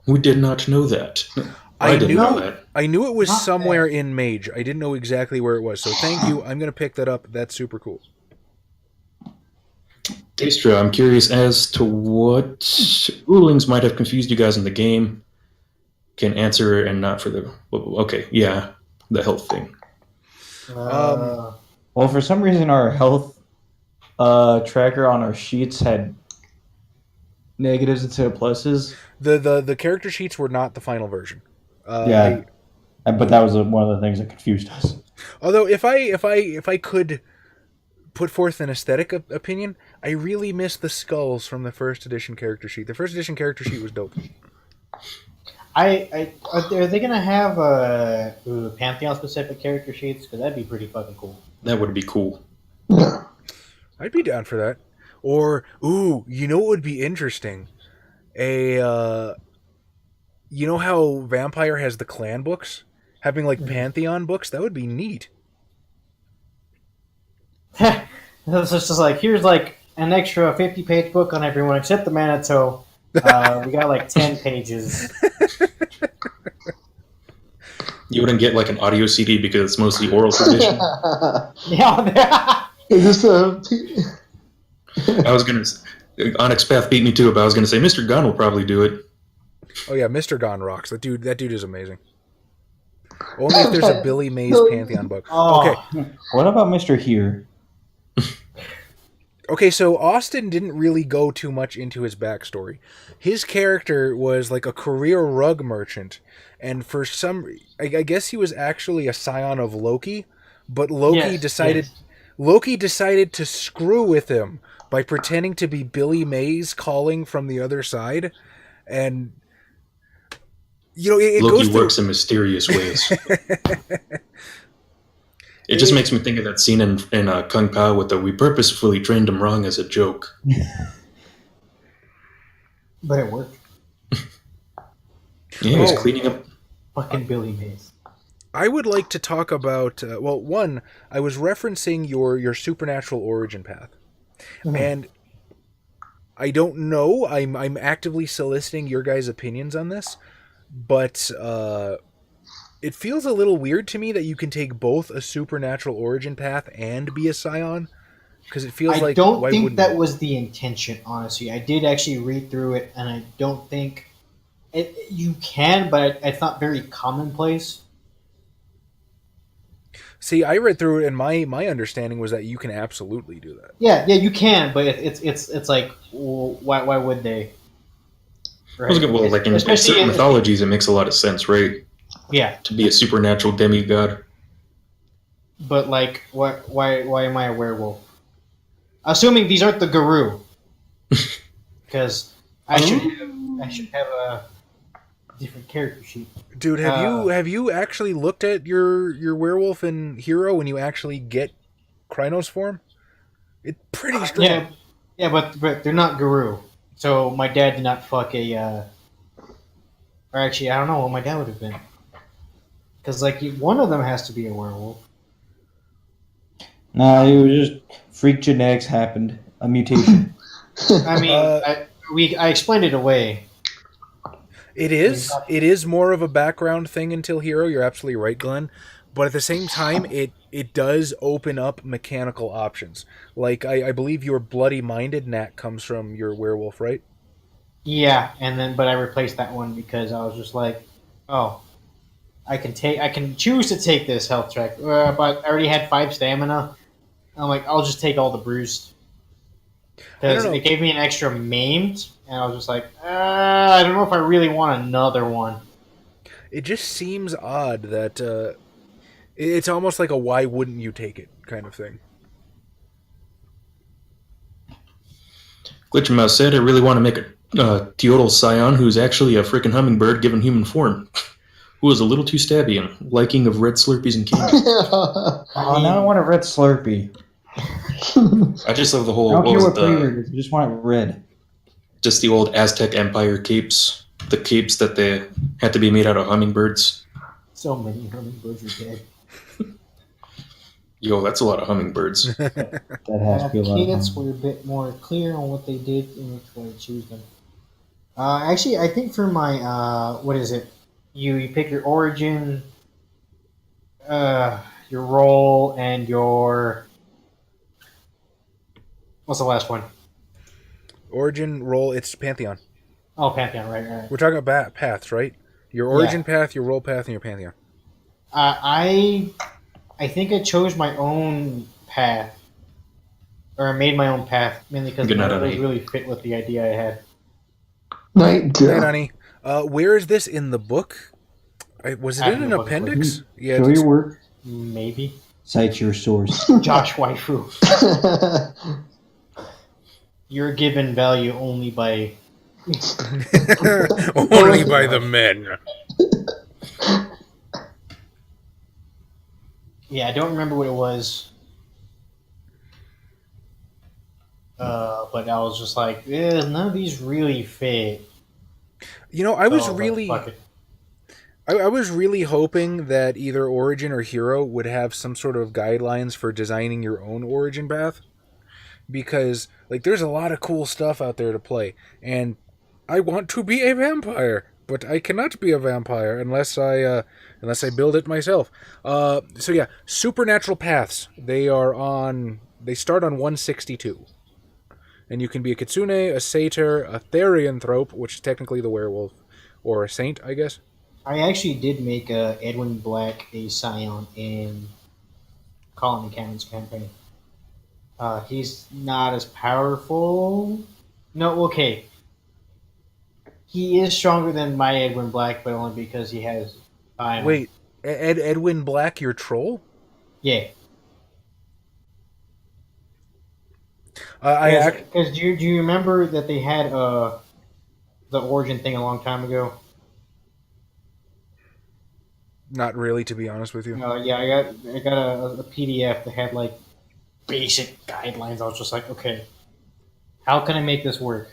Speaker 2: We did not know that. I didn't know that.
Speaker 1: I knew it was
Speaker 3: Not
Speaker 1: somewhere in Mage. I didn't know exactly where it was. So thank you. I'm going to pick that up. That's super cool.
Speaker 2: Daestra, I'm curious as to what rulings might have confused you guys in the game. Can answer and not for the... Okay, yeah, the health thing.
Speaker 4: Well, for some reason, our health tracker on our sheets had negatives instead of pluses.
Speaker 1: The character sheets were not the final version.
Speaker 4: Yeah. But that was one of the things that confused us.
Speaker 1: Although if I could put forth an aesthetic opinion, I really miss the skulls from the first edition character sheet. The first edition character sheet was dope.
Speaker 3: Are they gonna have Pantheon specific character sheets? Because that'd be pretty fucking cool.
Speaker 2: That would be cool.
Speaker 5: Yeah.
Speaker 1: I'd be down for that. Or you know what would be interesting? You know how Vampire has the clan books? Having like Pantheon books, that would be neat.
Speaker 3: It's just like, here's like an extra 50-page book on everyone except the Manitou. We got like 10 pages.
Speaker 2: You wouldn't get like an audio CD because it's mostly oral tradition.
Speaker 3: Yeah.
Speaker 5: Is this
Speaker 2: I was gonna. Onyx Path beat me to it, but I was gonna say Mr. Gunn will probably do it.
Speaker 1: Oh yeah, Mr. Gon rocks. That dude is amazing. Only if there's a Billy Mays Pantheon book.
Speaker 3: Oh.
Speaker 1: Okay.
Speaker 4: What about Mr. Here?
Speaker 1: Okay, so Austin didn't really go too much into his backstory. His character was like a career rug merchant, and for some, I guess he was actually a scion of Loki, but Loki decided to screw with him by pretending to be Billy Mays calling from the other side, and you know it
Speaker 2: Loki
Speaker 1: goes
Speaker 2: works in mysterious ways. It just makes me think of that scene in Kung Pao with the "we purposefully trained him wrong" as a joke.
Speaker 3: But it worked.
Speaker 2: Yeah, he's cleaning up.
Speaker 3: Fucking Billy Mays.
Speaker 1: I would like to talk about one. I was referencing your supernatural origin path, and I don't know. I'm actively soliciting your guys' opinions on this, but it feels a little weird to me that you can take both a supernatural origin path and be a scion, because it feels like
Speaker 3: I don't
Speaker 1: why
Speaker 3: think
Speaker 1: wouldn't
Speaker 3: that
Speaker 1: you?
Speaker 3: was the intention. Honestly, I did actually read through it, and I don't think you can, but it's not very commonplace.
Speaker 1: See, I read through it, and my understanding was that you can absolutely do that.
Speaker 3: Yeah, you can, but it's like, well, why would they? Right?
Speaker 2: Well, like in
Speaker 3: Especially
Speaker 2: certain mythologies, it makes a lot of sense, right?
Speaker 3: Yeah,
Speaker 2: To be a supernatural demigod.
Speaker 3: but like, why am I a werewolf? Assuming these aren't the Guru, because I should have a different character sheet.
Speaker 1: Dude, have you actually looked at your werewolf in Hero when you actually get Krynos form? It's pretty strong.
Speaker 3: Yeah, but they're not Guru. So my dad did not fuck a. Or actually, I don't know what my dad would have been. Because like one of them has to be a werewolf.
Speaker 4: Nah, it was just freak genetics happened. A mutation.
Speaker 3: I mean, I explained it away.
Speaker 1: It is more of a background thing until Hero. You're absolutely right, Glenn. But at the same time, it does open up mechanical options. Like I believe your bloody minded knack comes from your werewolf, right?
Speaker 3: Yeah, but I replaced that one because I was just like, oh, I can choose to take this health track, but I already had 5 stamina. I'm like, I'll just take all the bruised because it gave me an extra maimed, and I was just like, I don't know if I really want another one.
Speaker 1: it just seems odd that it's almost like a "why wouldn't you take it" kind of thing.
Speaker 2: Glitch Mouse said, I really want to make a Teodal Scion who's actually a freaking hummingbird given human form, who is a little too stabby and liking of red Slurpees and candy.
Speaker 4: Oh, now I want a red Slurpee.
Speaker 2: I just love the
Speaker 4: I
Speaker 2: whole,
Speaker 4: don't
Speaker 2: what
Speaker 4: care
Speaker 2: was
Speaker 4: what
Speaker 2: it,
Speaker 4: flavor it is. I just want it red.
Speaker 2: just the old Aztec Empire capes, the capes that they had to be made out of hummingbirds.
Speaker 3: So many hummingbirds are dead.
Speaker 2: Yo, that's a lot of hummingbirds.
Speaker 4: That has to be a lot of
Speaker 3: Kids
Speaker 4: fun.
Speaker 3: were a bit more clear on what they did and which way to choose them. Actually, I think for my what is it? You pick your origin, your role, and your what's the last one?
Speaker 1: Origin, role, it's Pantheon.
Speaker 3: Oh, Pantheon, right.
Speaker 1: We're talking about paths, right? Your origin path, your role path, and your Pantheon.
Speaker 3: I think I chose my own path, or I made my own path mainly because it
Speaker 2: Good night,
Speaker 3: was
Speaker 2: honey.
Speaker 3: really fit with the idea I had.
Speaker 5: Night,
Speaker 1: Hey,
Speaker 5: Joe.
Speaker 1: Nani, where is this in the book? Was it
Speaker 3: I
Speaker 1: in
Speaker 3: have
Speaker 1: an
Speaker 3: the book,
Speaker 1: appendix? Yeah,
Speaker 4: Show your work.
Speaker 3: Maybe
Speaker 4: Cite your source.
Speaker 3: Josh Waifu. You're given value only by
Speaker 1: only by the men.
Speaker 3: Yeah, I don't remember what it was. But I was just like, none of these really fit.
Speaker 1: You know, I was
Speaker 3: So,
Speaker 1: really,
Speaker 3: fuck it.
Speaker 1: I was really hoping that either Origin or Hero would have some sort of guidelines for designing your own origin path, because like there's a lot of cool stuff out there to play, and I want to be a vampire, but I cannot be a vampire unless I build it myself. So yeah, supernatural paths. They start on 162. And you can be a kitsune, a satyr, a therianthrope, which is technically the werewolf, or a saint, I guess.
Speaker 3: I actually did make Edwin Black a Scion in Colony Cannon's campaign. He's not as powerful. No, okay. He is stronger than my Edwin Black, but only because he has time.
Speaker 1: Wait, Edwin Black, your troll?
Speaker 3: Yeah.
Speaker 1: I
Speaker 3: Because do you remember that they had the origin thing a long time ago?
Speaker 1: not really, to be honest with you.
Speaker 3: Yeah, I got a PDF that had like basic guidelines. I was just like, okay, how can I make this work?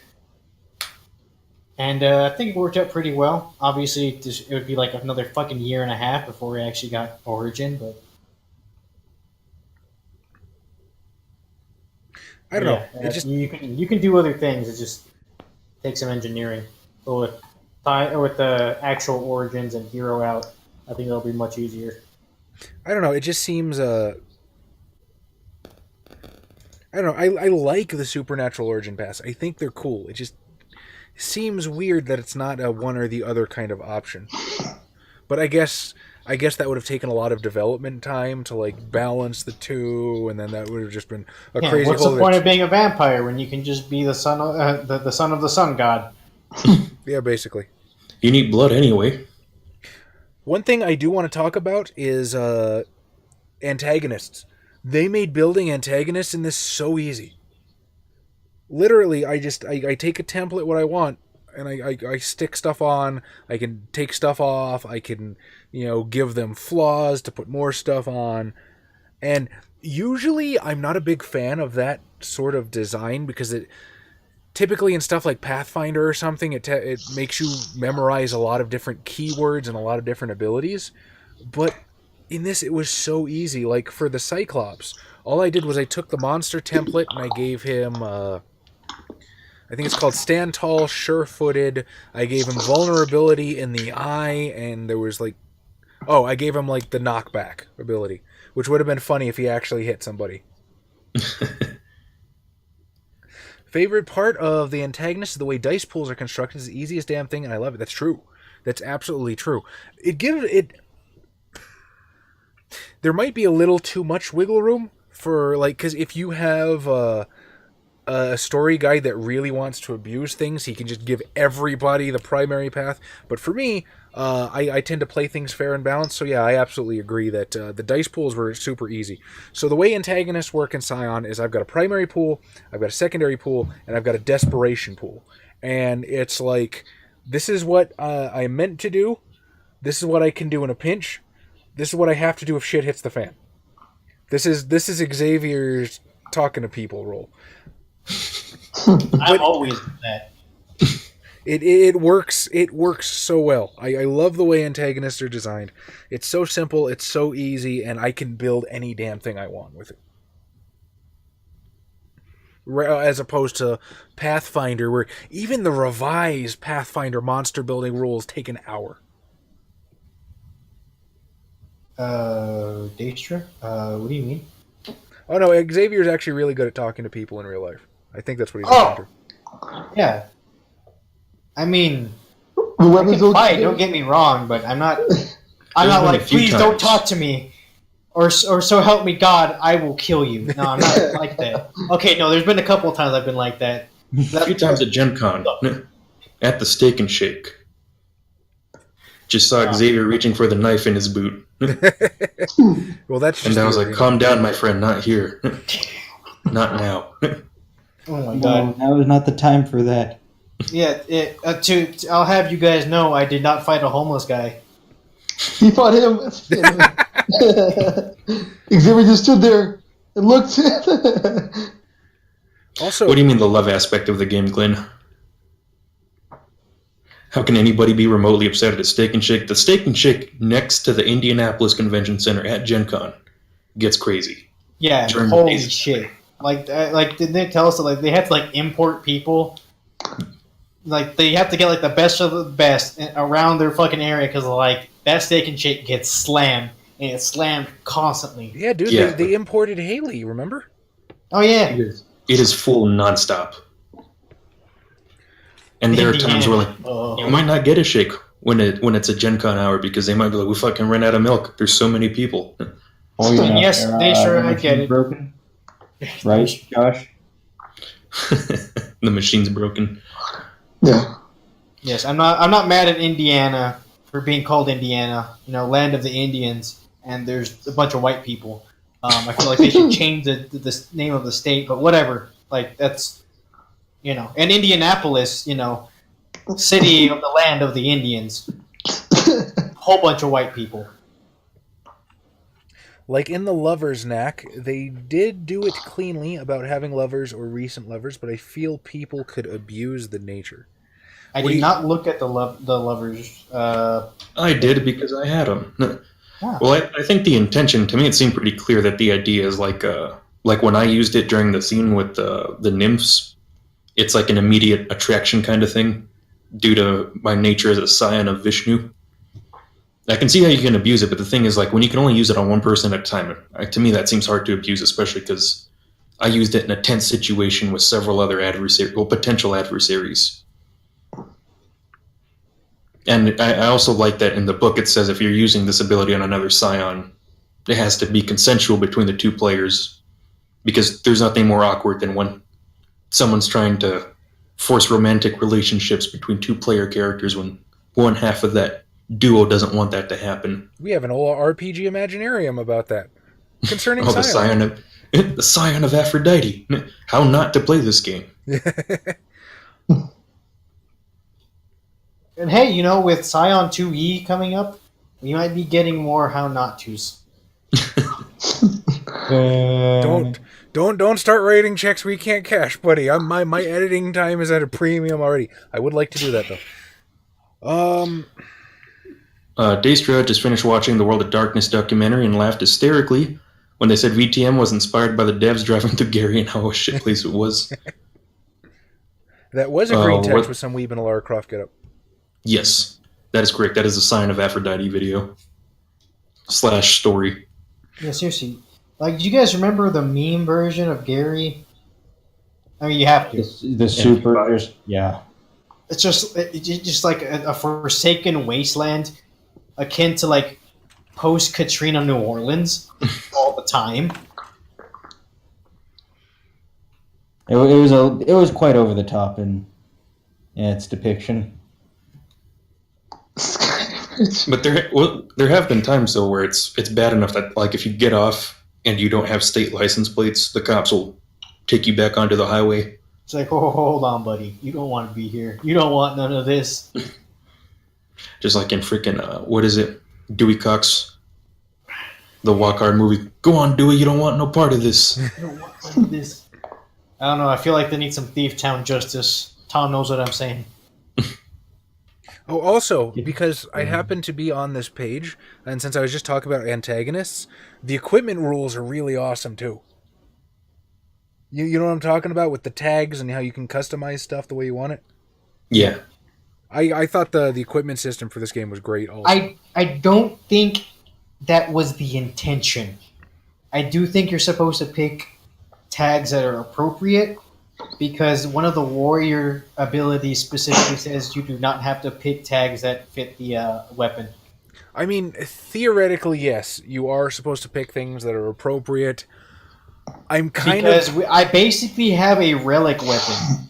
Speaker 3: And I think it worked out pretty well. Obviously, it would be like another fucking year and a half before we actually got Origin, but
Speaker 1: I don't know.
Speaker 3: yeah,
Speaker 1: It just
Speaker 3: you can do other things. It just takes some engineering. But with the actual Origins and Hero out, I think it'll be much easier.
Speaker 1: I don't know. It just seems I don't know. I like the supernatural origin pass. I think they're cool. It just seems weird that it's not a one or the other kind of option. But I guess that would have taken a lot of development time to like balance the two, and then that would have just been a
Speaker 3: Yeah,
Speaker 1: crazy.
Speaker 3: what's the point of being a vampire when you can just be the son of the son of the sun god?
Speaker 1: Yeah, basically.
Speaker 2: You need blood anyway.
Speaker 1: One thing I do want to talk about is antagonists. They made building antagonists in this so easy. Literally, I take a template what I want, and I stick stuff on. I can take stuff off. I can, give them flaws to put more stuff on. And usually I'm not a big fan of that sort of design because it typically in stuff like Pathfinder or something, it makes you memorize a lot of different keywords and a lot of different abilities. But in this, it was so easy. Like for the Cyclops, all I did was I took the monster template and I gave him, I think it's called Stand Tall, Sure-Footed. I gave him vulnerability in the eye, and there was I gave him the knockback ability, which would have been funny if he actually hit somebody. Favorite part of the antagonist is the way dice pools are constructed. It's the easiest damn thing, and I love it. That's true. That's absolutely true. There might be a little too much wiggle room for because if you have a story guide that really wants to abuse things, he can just give everybody the primary path. But for me, I tend to play things fair and balanced. So yeah, I absolutely agree that the dice pools were super easy. So the way antagonists work in Scion is I've got a primary pool, I've got a secondary pool, and I've got a desperation pool. And it's like, this is what I meant to do. This is what I can do in a pinch. This is what I have to do if shit hits the fan. This is Xavier's talking to people role.
Speaker 3: I'm always that.
Speaker 1: It works so well. I love the way antagonists are designed. It's so simple, it's so easy, and I can build any damn thing I want with it. As opposed to Pathfinder, where even the revised Pathfinder monster building rules take an hour.
Speaker 3: Daestra? What do you mean?
Speaker 1: Oh no, Xavier's actually really good at talking to people in real life. I think that's what he's referring to.
Speaker 3: Yeah. I mean,
Speaker 5: The
Speaker 3: I
Speaker 5: weapons
Speaker 3: can fight,
Speaker 5: okay.
Speaker 3: don't get me wrong, but I'm not
Speaker 2: been
Speaker 3: like,
Speaker 2: a few
Speaker 3: please
Speaker 2: times.
Speaker 3: don't talk to me. Or so help me God, I will kill you. No, I'm not like that. Okay, no, there's been a couple of times I've been like that.
Speaker 2: A few times at Gen Con, at the Steak and Shake. Just saw Xavier reaching for the knife in his boot.
Speaker 1: Well, that's just
Speaker 2: And I was like,
Speaker 1: arena.
Speaker 2: calm down, my friend, not here. Not now.
Speaker 3: Oh my
Speaker 4: No,
Speaker 3: God.
Speaker 4: that was not the time for that.
Speaker 3: Yeah, I'll have you guys know I did not fight a homeless guy.
Speaker 5: He fought him. Xavier just stood there and looked.
Speaker 1: Also,
Speaker 2: What do you mean the love aspect of the game, Glenn? How can anybody be remotely upset at a Steak and Shake? The Steak and Shake next to the Indianapolis Convention Center at Gen Con gets crazy.
Speaker 3: Yeah,
Speaker 2: During the
Speaker 3: holy
Speaker 2: season.
Speaker 3: shit! Like didn't they tell us that like they had to like import people? Like they have to get like the best of the best around their fucking area because like that Steak and Shake gets slammed and it's slammed constantly.
Speaker 1: yeah, dude,
Speaker 2: Yeah.
Speaker 1: They imported Haley, remember?
Speaker 3: Oh yeah,
Speaker 2: It is full nonstop. And there are times where like you might not get a shake when it's a Gen Con hour because they might be like, we fucking ran out of milk. There's so many people.
Speaker 4: Oh yeah,
Speaker 3: Yes, they sure, I get it.
Speaker 4: Broken, right, Josh?
Speaker 2: The machine's broken.
Speaker 5: Yeah.
Speaker 3: Yes, I'm not mad at Indiana for being called Indiana. You know, land of the Indians, and there's a bunch of white people. I feel like they should change the name of the state, but whatever. Like that's, you know, and Indianapolis, you know, city of the land of the Indians. Whole bunch of white people.
Speaker 1: Like in the Lover's Knack, they did do it cleanly about having lovers or recent lovers, but I feel people could abuse the nature.
Speaker 3: I
Speaker 1: What do
Speaker 3: did
Speaker 1: you-
Speaker 3: not look at the lovers.
Speaker 2: I did because I had them.
Speaker 3: Wow.
Speaker 2: Well, I think the intention, to me, it seemed pretty clear that the idea is like when I used it during the scene with the nymphs, it's like an immediate attraction kind of thing due to my nature as a scion of Vishnu. I can see how you can abuse it, but the thing is, like, when you can only use it on one person at a time, to me that seems hard to abuse, especially because I used it in a tense situation with several other potential adversaries. And I also like that in the book it says if you're using this ability on another scion, it has to be consensual between the two players, because there's nothing more awkward than when someone's trying to force romantic relationships between two player characters when one half of that duo doesn't want that to happen.
Speaker 1: We have an old RPG Imaginarium about that. Concerning
Speaker 2: Oh,
Speaker 1: Scion.
Speaker 2: the scion of Aphrodite. How not to play this game.
Speaker 3: And hey, you know, with Scion 2E coming up, we might be getting more how not to's.
Speaker 1: Don't start writing checks we can't cash, buddy. My editing time is at a premium already. I would like to do that though.
Speaker 2: Daestra just finished watching the World of Darkness documentary and laughed hysterically when they said VTM was inspired by the devs driving through Gary and how a shit place it was.
Speaker 1: That was a green text
Speaker 2: what-
Speaker 1: with some weeb and a Lara Croft get up.
Speaker 2: Yes, that is correct. That is a Sign of Aphrodite video / story.
Speaker 3: Yeah, seriously. Like, do you guys remember the meme version of Gary? I mean, you have to.
Speaker 4: The super, yeah.
Speaker 3: It's just like a forsaken wasteland, akin to like post Katrina New Orleans all the time.
Speaker 4: It was quite over the top in its depiction.
Speaker 2: But there have been times though where it's bad enough that like if you get off and you don't have state license plates, the cops will take you back onto the highway.
Speaker 3: It's like, oh, hold on, buddy. You don't want to be here. You don't want none of this.
Speaker 2: Just like in freaking what is it, Dewey Cox, the Walk Hard movie. Go on, Dewey. You don't want no part of this.
Speaker 3: You don't want none of this. I don't know. I feel like they need some Thief Town justice. Tom knows what I'm saying.
Speaker 1: Oh, also, because I happen to be on this page, and since I was just talking about antagonists, the equipment rules are really awesome, too. You know what I'm talking about with the tags and how you can customize stuff the way you want it?
Speaker 2: Yeah.
Speaker 1: I thought the equipment system for this game was great also.
Speaker 3: I don't think that was the intention. I do think you're supposed to pick tags that are appropriate, because one of the warrior abilities specifically says you do not have to pick tags that fit the weapon.
Speaker 1: I mean, theoretically, yes, you are supposed to pick things that are appropriate.
Speaker 3: I basically have a relic weapon.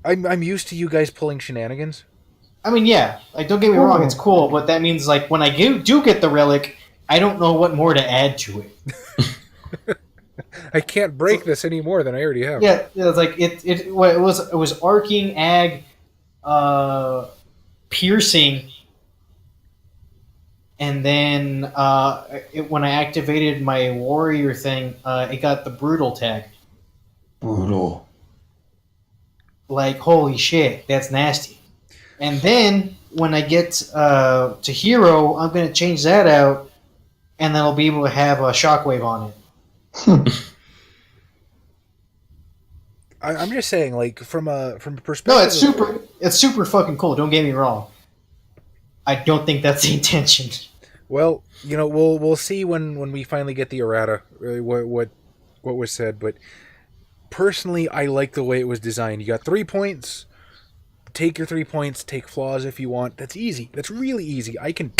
Speaker 1: I'm used to you guys pulling shenanigans.
Speaker 3: I mean, yeah, like don't get me wrong, it's cool, but that means like when I do get the relic, I don't know what more to add to it.
Speaker 1: I can't break this any more than I already have.
Speaker 3: Yeah, it was like it was arcing, ag, piercing, and then when I activated my warrior thing, it got the brutal tag.
Speaker 4: Brutal.
Speaker 3: Like holy shit, that's nasty. And then when I get to hero, I'm gonna change that out, and then I'll be able to have a shockwave on it.
Speaker 1: I'm just saying, like from a perspective.
Speaker 3: No, it's super fucking cool. Don't get me wrong. I don't think that's the intention.
Speaker 1: Well, you know, we'll see when we finally get the errata what was said. But personally, I like the way it was designed. You got 3 points. Take your 3 points. Take flaws if you want. That's easy. That's really easy. I can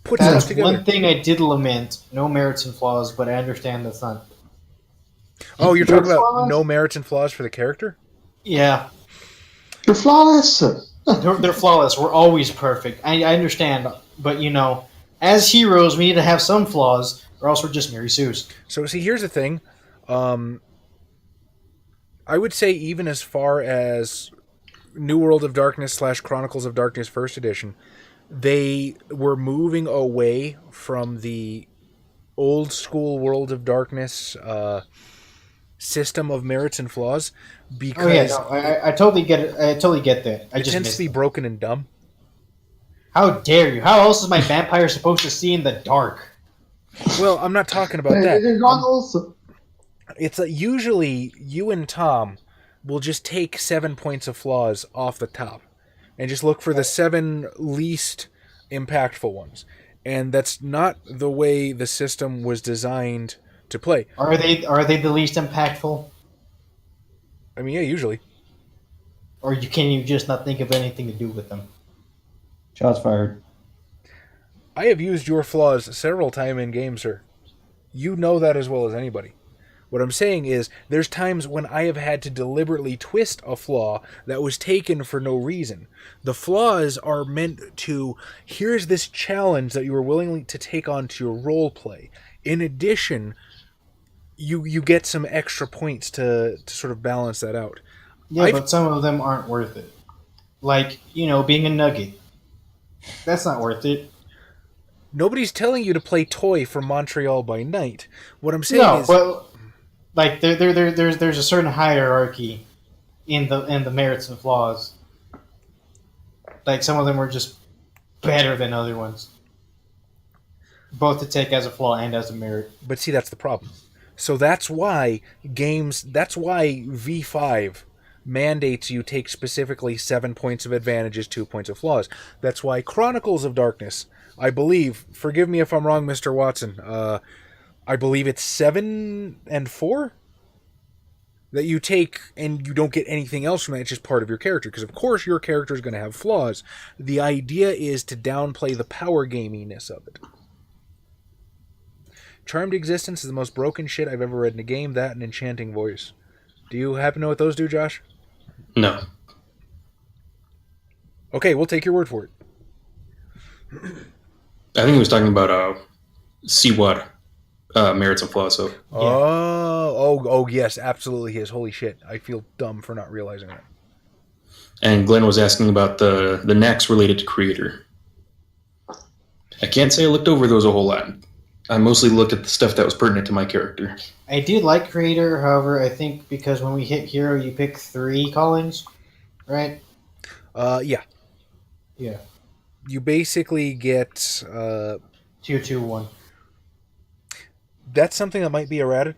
Speaker 1: put stuff together.
Speaker 3: One thing I did lament: no merits and flaws. But I understand that's not.
Speaker 1: Oh, you're talking about no merits and flaws for the character?
Speaker 3: Yeah,
Speaker 5: You're flawless.
Speaker 3: they're flawless. We're always perfect. I understand, but you know, as heroes, we need to have some flaws, or else we're just Mary Sue's.
Speaker 1: So, see, here's the thing. I would say even as far as New World of Darkness / Chronicles of Darkness First Edition, they were moving away from the old school World of Darkness system of merits and flaws because
Speaker 3: I totally get it. I totally get that.
Speaker 1: it tends to be broken and dumb.
Speaker 3: How dare you? How else is my vampire supposed to see in the dark?
Speaker 1: Well, I'm not talking about that. It's usually you and Tom will just take 7 points of flaws off the top and just look for the 7 least impactful ones. And that's not the way the system was designed to play.
Speaker 3: Are they the least impactful?
Speaker 1: I mean, yeah, usually.
Speaker 3: Or can you just not think of anything to do with them?
Speaker 4: Shots fired.
Speaker 1: I have used your flaws several times in game, sir. You know that as well as anybody. What I'm saying is, there's times when I have had to deliberately twist a flaw that was taken for no reason. The flaws are meant to, here's this challenge that you are willing to take on to your role play. In addition, you get some extra points to sort of balance that out.
Speaker 3: Yeah, but some of them aren't worth it. Like, you know, being a nugget. That's not worth it.
Speaker 1: Nobody's telling you to play Toy from Montreal by Night. What I'm saying is...
Speaker 3: but like there's a certain hierarchy in the merits and flaws. Like some of them are just better than other ones. Both to take as a flaw and as a merit.
Speaker 1: But see, that's the problem. So that's why V5 mandates you take specifically 7 points of advantages, 2 points of flaws. That's why Chronicles of Darkness, I believe, forgive me if I'm wrong, Mr. Watson, I believe it's 7 and 4 that you take, and you don't get anything else from that. It's just part of your character, because of course your character is going to have flaws. The idea is to downplay the power gaminess of it. Charmed Existence is the most broken shit I've ever read in a game. That and Enchanting Voice. Do you happen to know what those do, Josh?
Speaker 2: No.
Speaker 1: Okay, we'll take your word for it.
Speaker 2: I think he was talking about CWAD, merits and flaws. So
Speaker 1: Oh, yes, absolutely his. Holy shit. I feel dumb for not realizing that.
Speaker 2: And Glenn was asking about the knacks related to creator. I can't say I looked over those a whole lot. I mostly looked at the stuff that was pertinent to my character.
Speaker 3: I did like creator, however, I think because when we hit hero, you pick 3 callings, right?
Speaker 1: Yeah.
Speaker 3: Yeah.
Speaker 1: You basically get...
Speaker 3: Tier 2, 1.
Speaker 1: That's something that might be errated.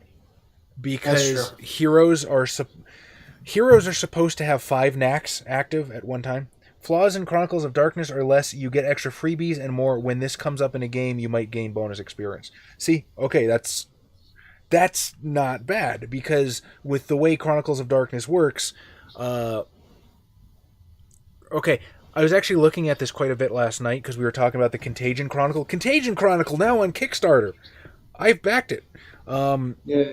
Speaker 1: Because
Speaker 3: That's true.
Speaker 1: heroes are supposed to have 5 knacks active at one time. Flaws in Chronicles of Darkness are less. You get extra freebies and more. When this comes up in a game, you might gain bonus experience. See? Okay, that's not bad. Because with the way Chronicles of Darkness works... okay, I was actually looking at this quite a bit last night because we were talking about the Contagion Chronicle. Contagion Chronicle now on Kickstarter. I've backed it.
Speaker 4: Yeah.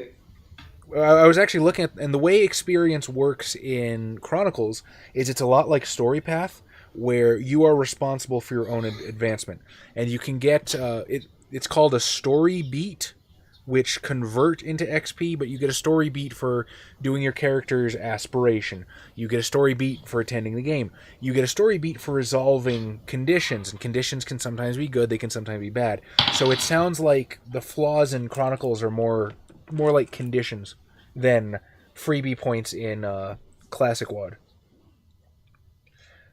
Speaker 1: I was actually looking at, and the way experience works in Chronicles is it's a lot like Story Path, where you are responsible for your own advancement, and you can get it's called a story beat, which convert into XP, but you get a story beat for doing your character's aspiration. You get a story beat for attending the game. You get a story beat for resolving conditions, and conditions can sometimes be good, they can sometimes be bad. So it sounds like the flaws in Chronicles are more like conditions than freebie points in Classic WoD.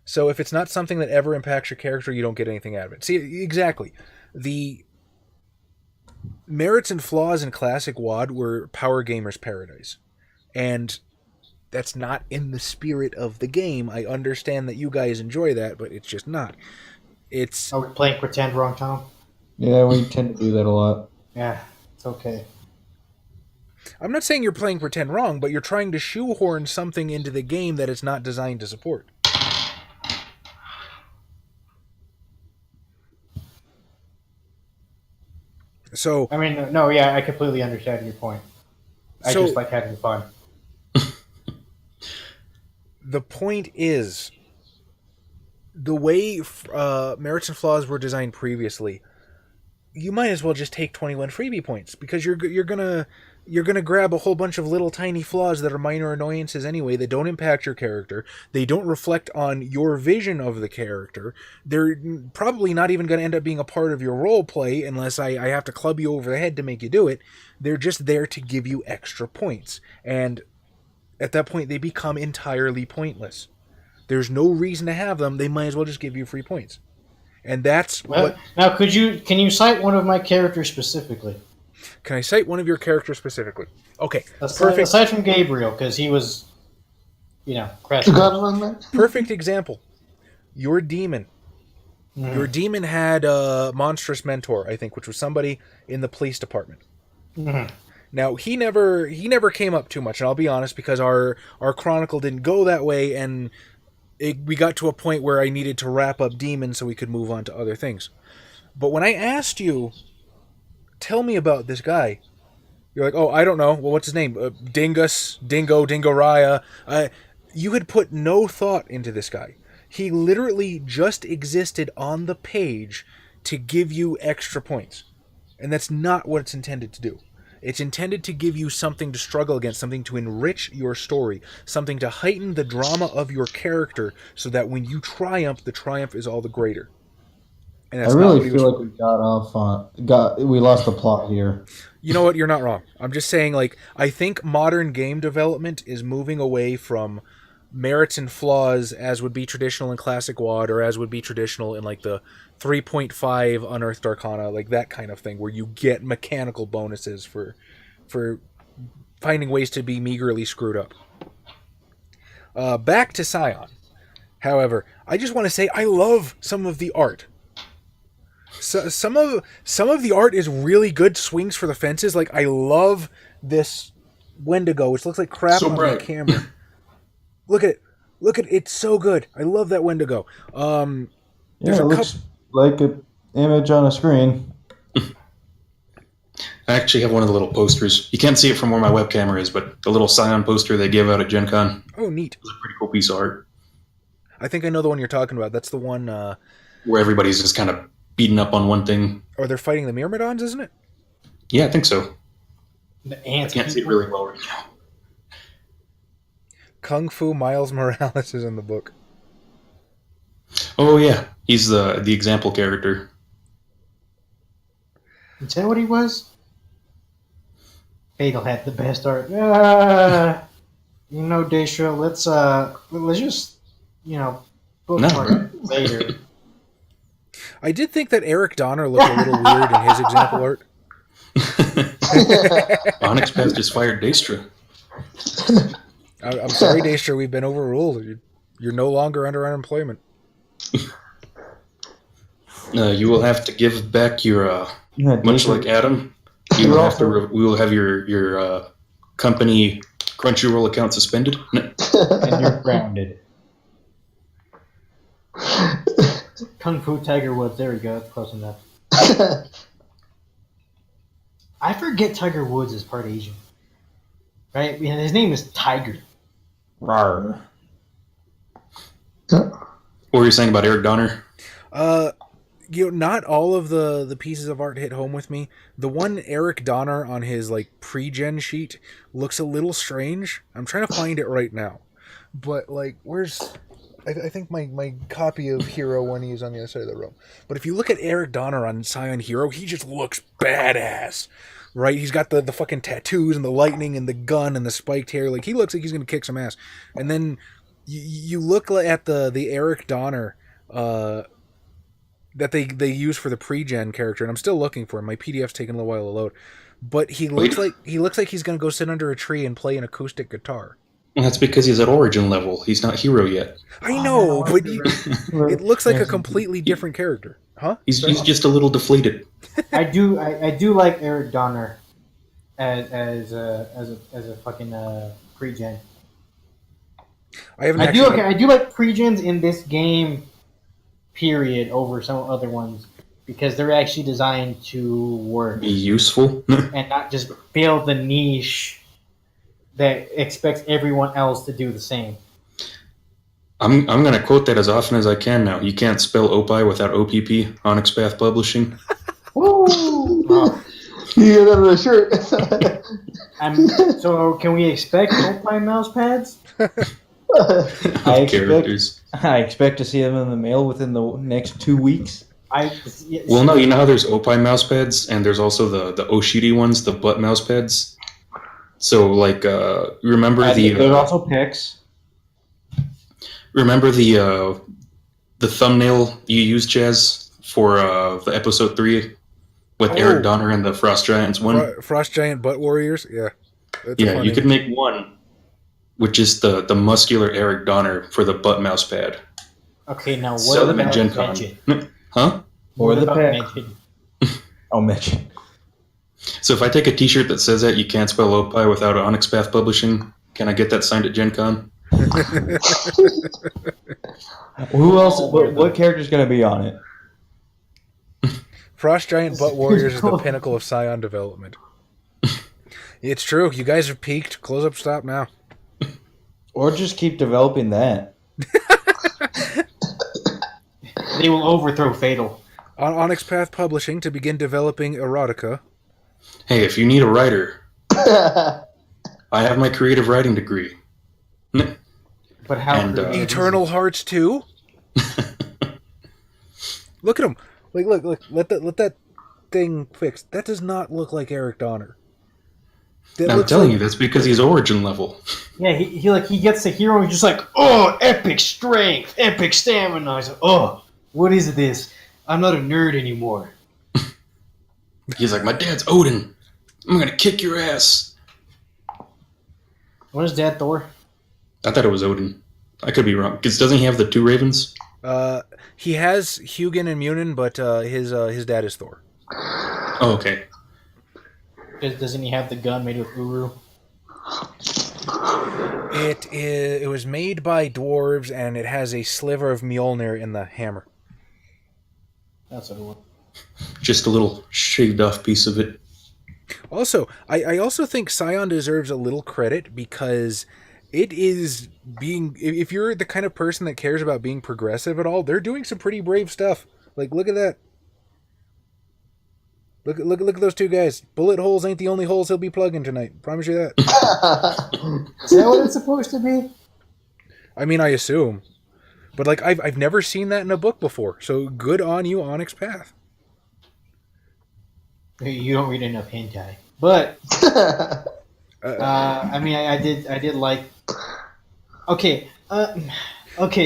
Speaker 1: So if it's not something that ever impacts your character, you don't get anything out of it. See, exactly. The merits and flaws in Classic WoD were Power Gamer's Paradise. And that's not in the spirit of the game. I understand that you guys enjoy that, but it's just not. It's...
Speaker 3: Are we playing pretend wrong, Tom?
Speaker 4: Yeah, we tend to do that a lot.
Speaker 3: Yeah, it's okay.
Speaker 1: I'm not saying you're playing pretend wrong, but you're trying to shoehorn something into the game that it's not designed to support. So
Speaker 3: I mean, no, yeah, I completely understand your point. I just like having fun.
Speaker 1: The point is, the way merits and flaws were designed previously, you might as well just take 21 freebie points, because you're gonna grab a whole bunch of little tiny flaws that are minor annoyances anyway, that don't impact your character. They don't reflect on your vision of the character. They're probably not even going to end up being a part of your role play unless I have to club you over the head to make you do it. They're just there to give you extra points. And at that point, they become entirely pointless. There's no reason to have them. They might as well just give you free points. And that's what...
Speaker 3: Now, can you cite one of my characters specifically?
Speaker 1: Can I cite one of your characters specifically? Okay,
Speaker 3: perfect. Aside from Gabriel, because he was, crashing.
Speaker 1: Perfect example. Your demon. Mm. Your demon had a monstrous mentor, I think, which was somebody in the police department.
Speaker 3: Mm-hmm.
Speaker 1: Now, he never came up too much, and I'll be honest, because our chronicle didn't go that way, and we got to a point where I needed to wrap up demon so we could move on to other things. But when I asked you, tell me about this guy, you're like, oh, I don't know. Well, what's his name? Dingo Raya. You had put no thought into this guy. He literally just existed on the page to give you extra points. And that's not what it's intended to do. It's intended to give you something to struggle against, something to enrich your story, something to heighten the drama of your character so that when you triumph, the triumph is all the greater. And that's
Speaker 4: I really feel like we we lost the plot here.
Speaker 1: You know what? You're not wrong. I'm just saying, I think modern game development is moving away from merits and flaws as would be traditional in Classic WoD, or as would be traditional in the 3.5 Unearthed Arcana, that kind of thing, where you get mechanical bonuses for finding ways to be meagerly screwed up. Back to Scion. However, I just want to say I love some of the art. So, some of the art is really good. Swings for the fences. I love this Wendigo, which looks like crap on the camera. Look at it. It's so good. I love that Wendigo.
Speaker 4: It looks like an image on a screen.
Speaker 2: I actually have one of the little posters. You can't see it from where my web camera is, but the little Scion poster they give out at Gen Con.
Speaker 1: Oh, neat.
Speaker 2: It's a pretty cool piece of art.
Speaker 1: I think I know the one you're talking about. That's the one...
Speaker 2: where everybody's just kind of beating up on one thing.
Speaker 1: Or they're fighting the Myrmidons, isn't it?
Speaker 2: Yeah, I think so.
Speaker 3: The
Speaker 2: I
Speaker 3: ants.
Speaker 2: can't see it really well right now.
Speaker 1: Kung Fu Miles Morales is in the book.
Speaker 2: Oh yeah, he's the example character.
Speaker 3: Is that what he was? Fatal had the best art. Daestra, let's just, bookmark it later.
Speaker 1: I did think that Eric Donner looked a little weird in his example art.
Speaker 2: Onyx Path just fired Daestra.
Speaker 1: I'm sorry, Daestra, we've been overruled. You're no longer under unemployment.
Speaker 2: You will have to give back your, much like Adam, we will have your company Crunchyroll account suspended.
Speaker 4: And you're grounded.
Speaker 3: Kung Fu Tiger Woods. There we go. That's close enough. I forget Tiger Woods is part Asian. Right? His name is Tiger.
Speaker 4: Rawr.
Speaker 2: What were you saying about Eric Donner?
Speaker 1: Not all of the pieces of art hit home with me. The one Eric Donner on his pre-gen sheet looks a little strange. I'm trying to find it right now, but where's? I think my copy of Hero when he's on the other side of the room. But if you look at Eric Donner on Scion Hero, he just looks badass, right? He's got the fucking tattoos and the lightning and the gun and the spiked hair. He looks like he's gonna kick some ass. And then you look at the Eric Donner. That they use for the pre-gen character, and I'm still looking for him. My PDF's taking a little while to load, but he looks like he's gonna go sit under a tree and play an acoustic guitar.
Speaker 2: Well, that's because he's at origin level. He's not hero yet.
Speaker 1: I know, but it looks like a completely different character, huh?
Speaker 2: He's just a little deflated.
Speaker 3: I do like Eric Donner as a fucking pre-gen. I do like pre-gens in this game. Period over some other ones because they're actually designed to work,
Speaker 2: Be useful,
Speaker 3: and not just fill the niche that expects everyone else to do the same.
Speaker 2: I'm gonna quote that as often as I can now. You can't spell OPI without OPP. Onyx Path Publishing.
Speaker 3: Woo! Oh.
Speaker 5: You get that on the shirt.
Speaker 3: So can we expect Opie mouse pads?
Speaker 4: I
Speaker 2: Characters.
Speaker 4: expect to see them in the mail within the next 2 weeks.
Speaker 2: Well, no, you know how there's Opie mouse pads, and there's also the Oshiri ones, the butt mouse pads. So, remember
Speaker 4: There's also pics.
Speaker 2: Remember the thumbnail you used, Chaz, for the episode 3 with Eric Donner and the Frost Giants one?
Speaker 1: Frost Giant Butt Warriors, yeah.
Speaker 2: Yeah, you could make one, which is the muscular Eric Donner for the butt mouse pad.
Speaker 3: Okay, now what
Speaker 2: Sell them at
Speaker 3: about
Speaker 2: Gen Con. Huh?
Speaker 4: Or the
Speaker 3: about
Speaker 4: pic.
Speaker 3: Mention?
Speaker 4: Oh, Mitch.
Speaker 2: So if I take a T-shirt that says that you can't spell Opie without Onyx Path Publishing, can I get that signed at Gen Con?
Speaker 4: Who else? What character's going to be on it?
Speaker 1: Frost Giant Butt Warriors is the pinnacle of Scion development. It's true. You guys have peaked. Close up stop now.
Speaker 4: Or just keep developing that.
Speaker 3: They will overthrow Fatal.
Speaker 1: On Onyx Path Publishing to begin developing erotica.
Speaker 2: Hey, if you need a writer, I have my creative writing degree.
Speaker 3: But how?
Speaker 2: And,
Speaker 1: Eternal Hearts 2? Look at him. Look. Let that thing fix. That does not look like Eric Donner.
Speaker 2: I'm telling you, that's because he's origin level.
Speaker 3: Yeah, he gets the hero and he's just like, oh, epic strength, epic stamina. He's like, oh, what is this? I'm not a nerd anymore.
Speaker 2: He's like, my dad's Odin. I'm gonna kick your ass.
Speaker 3: What is Dad Thor?
Speaker 2: I thought it was Odin. I could be wrong. Because doesn't he have the 2 ravens?
Speaker 1: He has Hugin and Munin, but his dad is Thor.
Speaker 2: Oh, okay.
Speaker 3: Doesn't he have the gun made with Uru?
Speaker 1: It was made by dwarves, and it has a sliver of Mjolnir in the hammer.
Speaker 3: That's what it was.
Speaker 2: Just a little shaved off piece of it.
Speaker 1: Also, I also think Scion deserves a little credit because it is being... If you're the kind of person that cares about being progressive at all, they're doing some pretty brave stuff. Look at that. Look at those two guys. Bullet holes ain't the only holes he'll be plugging tonight. Promise you that.
Speaker 3: Is that what it's supposed to be?
Speaker 1: I mean, I assume. But, like, I've never seen that in a book before. So, good on you, Onyx Path.
Speaker 3: You don't read enough hentai. But, I mean, I did like... Okay,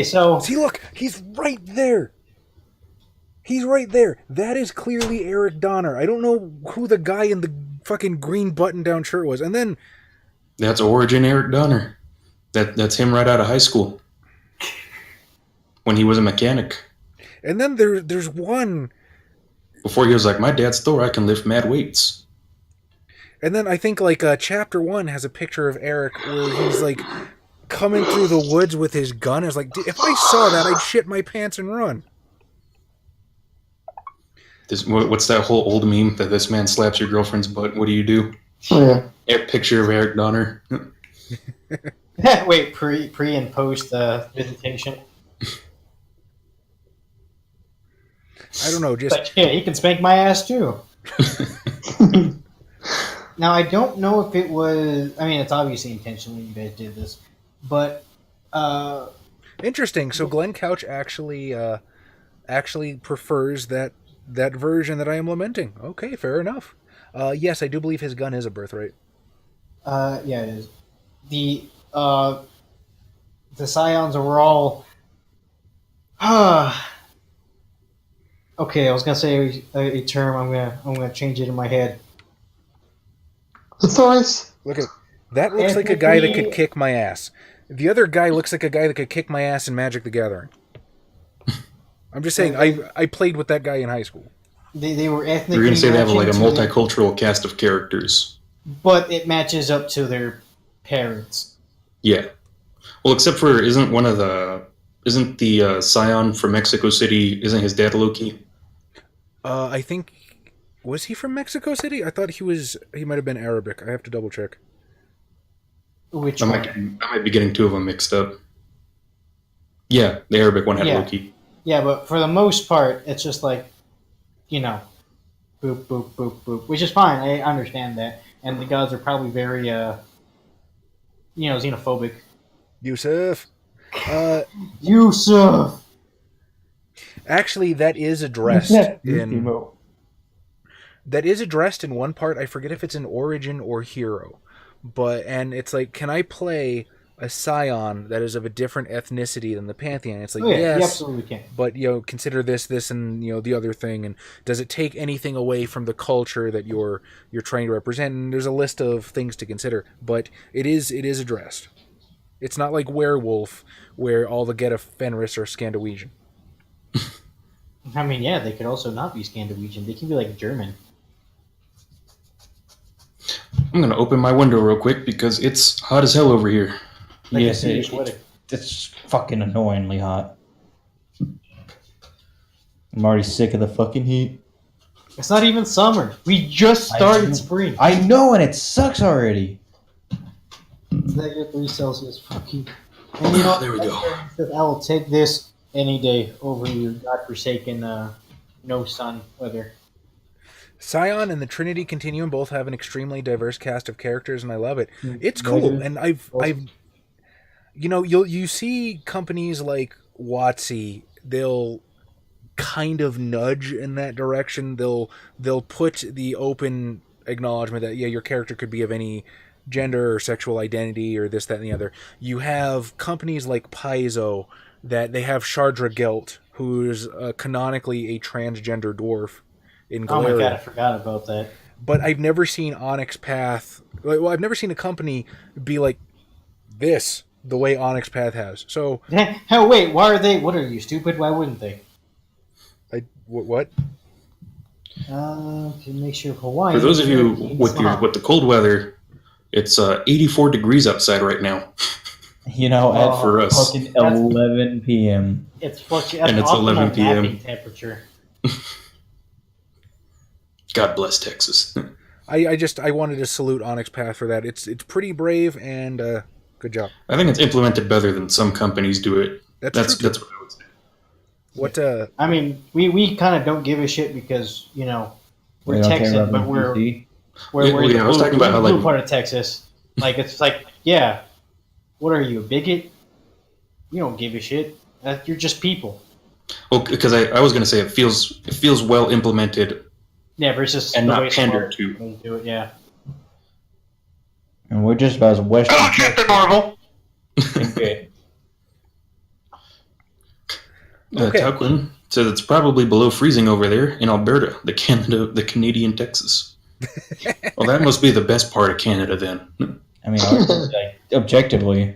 Speaker 3: so...
Speaker 1: See, look, he's right there. He's right there. That is clearly Eric Donner. I don't know who the guy in the fucking green button-down shirt was. And then...
Speaker 2: That's Origin Eric Donner. That's him right out of high school. When he was a mechanic.
Speaker 1: And then there's one...
Speaker 2: Before he was like, my dad's Thor, I can lift mad weights.
Speaker 1: And then I think, like, chapter 1 has a picture of Eric where he's, like, coming through the woods with his gun. It's like, if I saw that, I'd shit my pants and run.
Speaker 2: What's that whole old meme that this man slaps your girlfriend's butt? What do you do?
Speaker 5: Oh, yeah.
Speaker 2: A picture of Eric Donner.
Speaker 3: Wait, pre and post visitation.
Speaker 1: I don't know, just...
Speaker 3: But yeah, he can spank my ass too. Now, I don't know if it was... I mean, it's obviously intentional you guys did this. But...
Speaker 1: Interesting. So Glenn Couch actually prefers that version that I am lamenting. Okay, fair enough. Yes, I do believe his gun is a birthright.
Speaker 3: yeah, it is. The Scions were all... Okay, I was gonna say a term. I'm gonna change it in my head.
Speaker 5: Thor's.
Speaker 1: Look at that. Looks like a guy that could kick my ass. The other guy looks like a guy that could kick my ass in Magic the Gathering. I'm just saying. I played with that guy in high school.
Speaker 3: They were ethnically.
Speaker 2: You're gonna say they have like a
Speaker 3: matching to
Speaker 2: multicultural cast of characters.
Speaker 3: but it matches up to their parents.
Speaker 2: Yeah. Well, except for isn't the Scion from Mexico City? Isn't his dad Loki?
Speaker 1: I think, was he from Mexico City? I thought he might have been Arabic. I have to double check.
Speaker 3: Which
Speaker 2: I
Speaker 3: one?
Speaker 2: might be getting two of them mixed up. Yeah, the Arabic one had Loki.
Speaker 3: Yeah, but for the most part, it's just like, boop, boop, boop, boop, which is fine. I understand that. And the gods are probably very, xenophobic.
Speaker 1: Yusuf.
Speaker 3: Yusuf!
Speaker 1: Actually, that is addressed in... That is addressed in one part. I forget if it's in Origin or Hero. And it's like, can I play a Scion that is of a different ethnicity than the Pantheon? It's like, yes,
Speaker 3: you absolutely can.
Speaker 1: But consider this, and the other thing, and does it take anything away from the culture that you're trying to represent? And there's a list of things to consider, but it is addressed. It's not like Werewolf, where all the Geta Fenris are Scandinavian.
Speaker 3: I mean, yeah, they could also not be Scandinavian. They can be like German.
Speaker 2: I'm gonna open my window real quick because it's hot as hell over here.
Speaker 3: Like
Speaker 4: Yes,
Speaker 3: it's
Speaker 4: it's fucking annoyingly hot. I'm already sick of the fucking heat.
Speaker 3: It's not even summer. We just started spring.
Speaker 4: I know, and it sucks already.
Speaker 3: It's -3 Celsius. Fuck you. And you know,
Speaker 2: There we go.
Speaker 3: I will take this any day over your godforsaken no sun weather.
Speaker 1: Scion and the Trinity Continuum both have an extremely diverse cast of characters, and I love it. It's cool, and I've you see companies like WotC, they'll kind of nudge in that direction. They'll put the open acknowledgement that your character could be of any gender or sexual identity or this, that, and the other. You have companies like Paizo that they have Shardra Gelt, who's canonically a transgender dwarf in Galarian.
Speaker 3: Oh my god, I forgot about that.
Speaker 1: But I've never seen Onyx Path... Well, I've never seen a company be like this, the way Onyx Path has. So...
Speaker 3: Hell, wait, why are they... What are you, stupid? Why wouldn't they?
Speaker 1: What?
Speaker 3: To make sure Hawaii...
Speaker 2: For those of you with the cold weather, it's 84 degrees outside right now.
Speaker 4: At
Speaker 2: for us.
Speaker 4: fucking 11 p.m.
Speaker 3: It's fucking...
Speaker 2: And it's 11 p.m.
Speaker 3: temperature.
Speaker 2: God bless Texas.
Speaker 1: I wanted to salute Onyx Path for that. It's pretty brave, and good job.
Speaker 2: I think it's implemented better than some companies do it. That's what I would say.
Speaker 1: What?
Speaker 3: I mean, we kind of don't give a shit because, we're
Speaker 4: We don't care
Speaker 3: Texan,
Speaker 4: about
Speaker 3: but we're
Speaker 4: PC.
Speaker 3: we're
Speaker 2: Yeah,
Speaker 3: in the
Speaker 2: I was
Speaker 3: blue,
Speaker 2: talking about how,
Speaker 3: blue
Speaker 2: like-
Speaker 3: part of Texas. Like it's like, yeah, what are you, a bigot? You don't give a shit. You're just people.
Speaker 2: Well, because I was going to say it feels well implemented.
Speaker 3: Yeah, versus
Speaker 2: And
Speaker 3: the
Speaker 2: not
Speaker 3: way
Speaker 2: pandered
Speaker 3: some
Speaker 2: to.
Speaker 3: do it. Yeah.
Speaker 4: And we're just about as Western.
Speaker 3: Captain Marvel.
Speaker 4: Okay.
Speaker 1: Okay.
Speaker 2: Tauquin says it's probably below freezing over there in Alberta, the Canadian Texas. Well, that must be the best part of Canada then.
Speaker 4: I mean, like, objectively.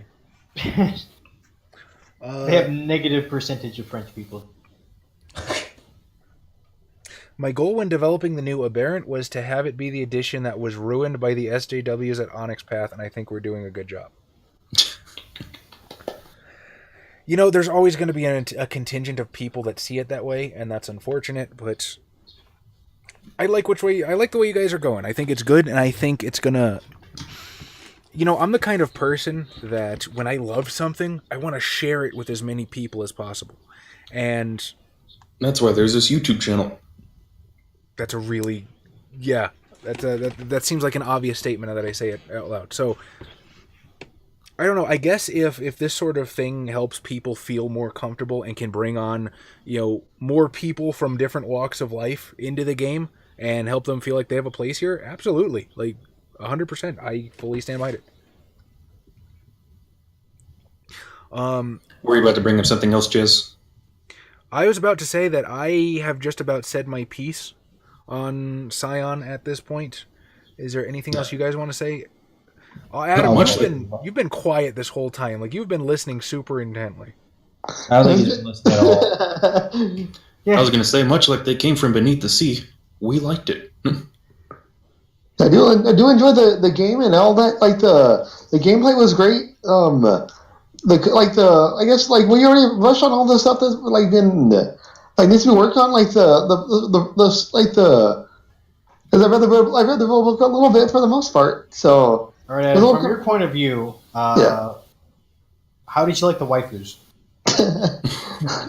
Speaker 3: They have negative percentage of French people.
Speaker 1: My goal when developing the new Aberrant was to have it be the edition that was ruined by the SJWs at Onyx Path, and I think we're doing a good job. You know, there's always going to be a contingent of people that see it that way, and that's unfortunate, but I like the way you guys are going. I think it's good, and I think it's going to... You know, I'm the kind of person that when I love something, I want to share it with as many people as possible. And
Speaker 2: That's why there's this YouTube channel.
Speaker 1: that's a really... Yeah, that seems like an obvious statement now that I say it out loud. So, I don't know. I guess if this sort of thing helps people feel more comfortable and can bring on, you know, more people from different walks of life into the game and help them feel like they have a place here, absolutely. Like, 100%. I fully stand behind it.
Speaker 2: Were you about to bring up something else, Jez?
Speaker 1: I was about to say that I have just about said my piece on Scion at this point. Is there anything else you guys want to say? Adam, you've been quiet this whole time. Like, you've been listening super intently.
Speaker 4: I don't think you didn't listen at all.
Speaker 2: I was going to say, much like they came from beneath the sea, we liked it.
Speaker 5: I do enjoy the game and all that. Like the gameplay was great. I guess like we already rushed on all the stuff that's like been like needs to be worked on. Like because I read the rule book a little bit for the most part. So
Speaker 3: All right, Adam, from your point of view, how did you like the waifus?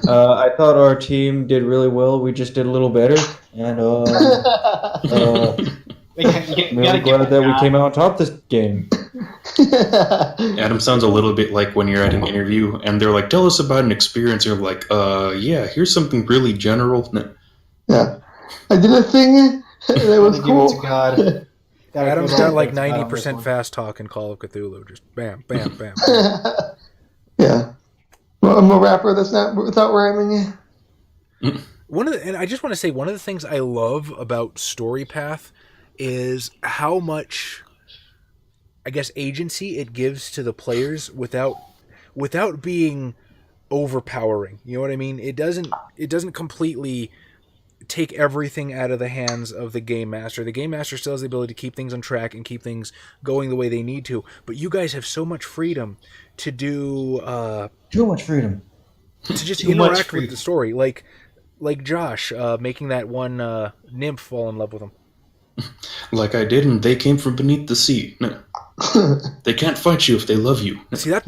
Speaker 4: I thought our team did really well. We just did a little better. And I'm really glad that we came out on top this game.
Speaker 2: Adam sounds a little bit like when you're at an interview and they're like, tell us about an experience. You're like, yeah, here's something really general.
Speaker 5: Yeah. I did a thing and it was cool.
Speaker 3: Give it to God.
Speaker 1: Adam's got like 90% fast talk in Call of Cthulhu. Just bam, bam, bam.
Speaker 5: Yeah. Well, I'm a rapper that's not without rhyming.
Speaker 1: And I just want to say, one of the things I love about StoryPath is how much, I guess, agency it gives to the players without being overpowering. You know what I mean? It doesn't completely take everything out of the hands of the game master. The game master still has the ability to keep things on track and keep things going the way they need to. But you guys have so much freedom to do.
Speaker 4: Too much freedom.
Speaker 1: To just interact with the story, like Josh making that one nymph fall in love with him.
Speaker 2: Like I did, and they came from beneath the sea. No. They can't fight you if they love you.
Speaker 1: See that?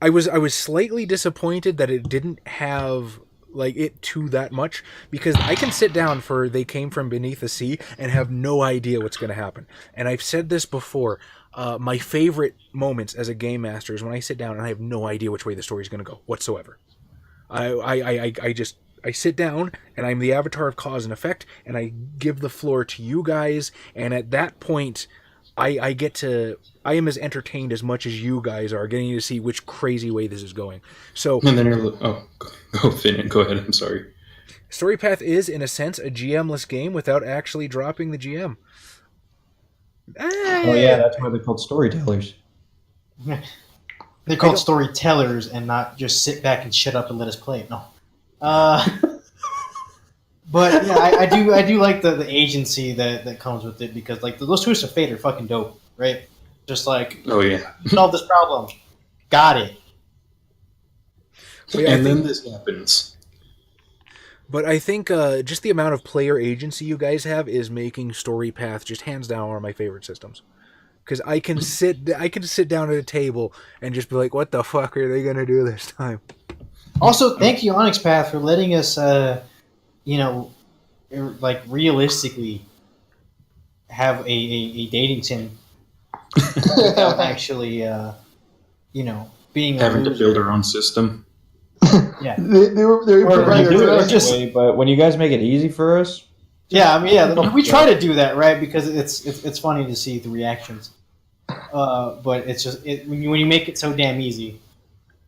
Speaker 1: I was slightly disappointed that it didn't have like it to that much, because I can sit down for They Came From Beneath the Sea and have no idea what's going to happen. And I've said this before. My favorite moments as a game master is when I sit down and I have no idea which way the story's going to go whatsoever. I sit down and I'm the avatar of cause and effect, and I give the floor to you guys. And at that point, I am as entertained as much as you guys are, getting to see which crazy way this is going. So,
Speaker 2: and then you're like, go Finn, go ahead. I'm sorry.
Speaker 1: StoryPath is, in a sense, a GM-less game without actually dropping the GM.
Speaker 4: Oh yeah, that's why they're called storytellers.
Speaker 3: They're called storytellers and not just sit back and shut up and let us play it. No. But yeah, I do like the agency that comes with it, because like those Twists of Fate are fucking dope, right? Just like,
Speaker 2: oh yeah,
Speaker 3: solve this problem, got it.
Speaker 2: And then this happens.
Speaker 1: But I think just the amount of player agency you guys have is making StoryPath just hands down one of my favorite systems. Because I can sit down at a table and just be like, what the fuck are they gonna do this time?
Speaker 3: Also, thank you, Onyx Path, for letting us, like realistically have a dating sim without actually, being
Speaker 2: Having
Speaker 3: a
Speaker 2: to
Speaker 3: loser.
Speaker 2: build our own system.
Speaker 3: Yeah.
Speaker 5: They were
Speaker 4: Or
Speaker 3: Right,
Speaker 4: we do
Speaker 3: or
Speaker 4: it
Speaker 3: just-
Speaker 4: anyway, but when you guys make it easy for us,
Speaker 3: Yeah, I mean, yeah, we try to do that, right? Because it's funny to see the reactions. But it's just when you make it so damn easy,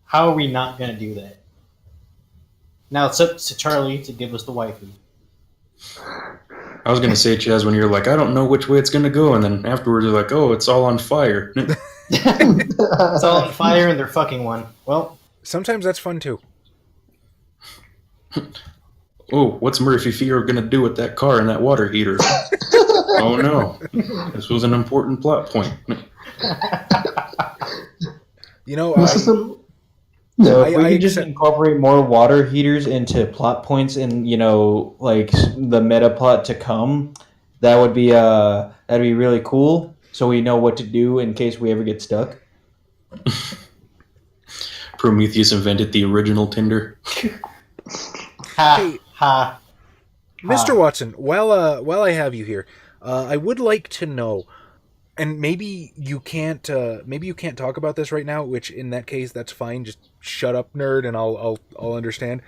Speaker 3: how are we not gonna do that? Now it's up to Charlie to give us the waifu.
Speaker 2: I was gonna say, Chaz, when you're like, I don't know which way it's gonna go, and then afterwards you're like, oh, it's all on fire.
Speaker 3: It's all on fire and they're fucking one. Well,
Speaker 1: Sometimes that's fun too.
Speaker 2: Oh, what's Murphy Fear gonna do with that car and that water heater? Oh no, this was an important plot point.
Speaker 1: You know,
Speaker 5: The system.
Speaker 4: so
Speaker 5: Yeah,
Speaker 4: if we
Speaker 1: I
Speaker 4: could just
Speaker 1: accept-
Speaker 4: incorporate more water heaters into plot points and like the meta plot to come, that'd be really cool. So we know what to do in case we ever get stuck.
Speaker 2: Prometheus invented the original Tinder.
Speaker 3: ha
Speaker 1: Hey.
Speaker 3: ha.
Speaker 1: Mr. Watson, while I have you here, I would like to know, and maybe you can't talk about this right now, which in that case that's fine. Just shut up, nerd, and I'll understand.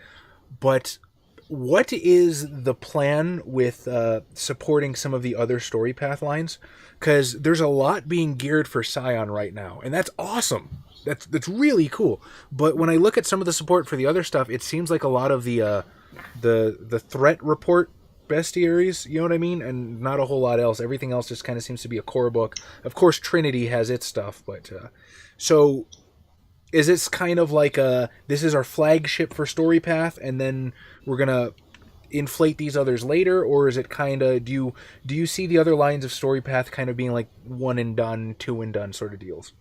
Speaker 1: But what is the plan with supporting some of the other story path lines? Because there's a lot being geared for Scion right now, and that's awesome. That's really cool. But when I look at some of the support for the other stuff, it seems like a lot of the threat report bestiaries, you know what I mean, and not a whole lot else. Everything else just kind of seems to be a core book. Of course, Trinity has its stuff, but so is this kind of like this is our flagship for story path, and then we're gonna inflate these others later, or is it kind of do you see the other lines of story path kind of being like one and done, two and done sort of deals?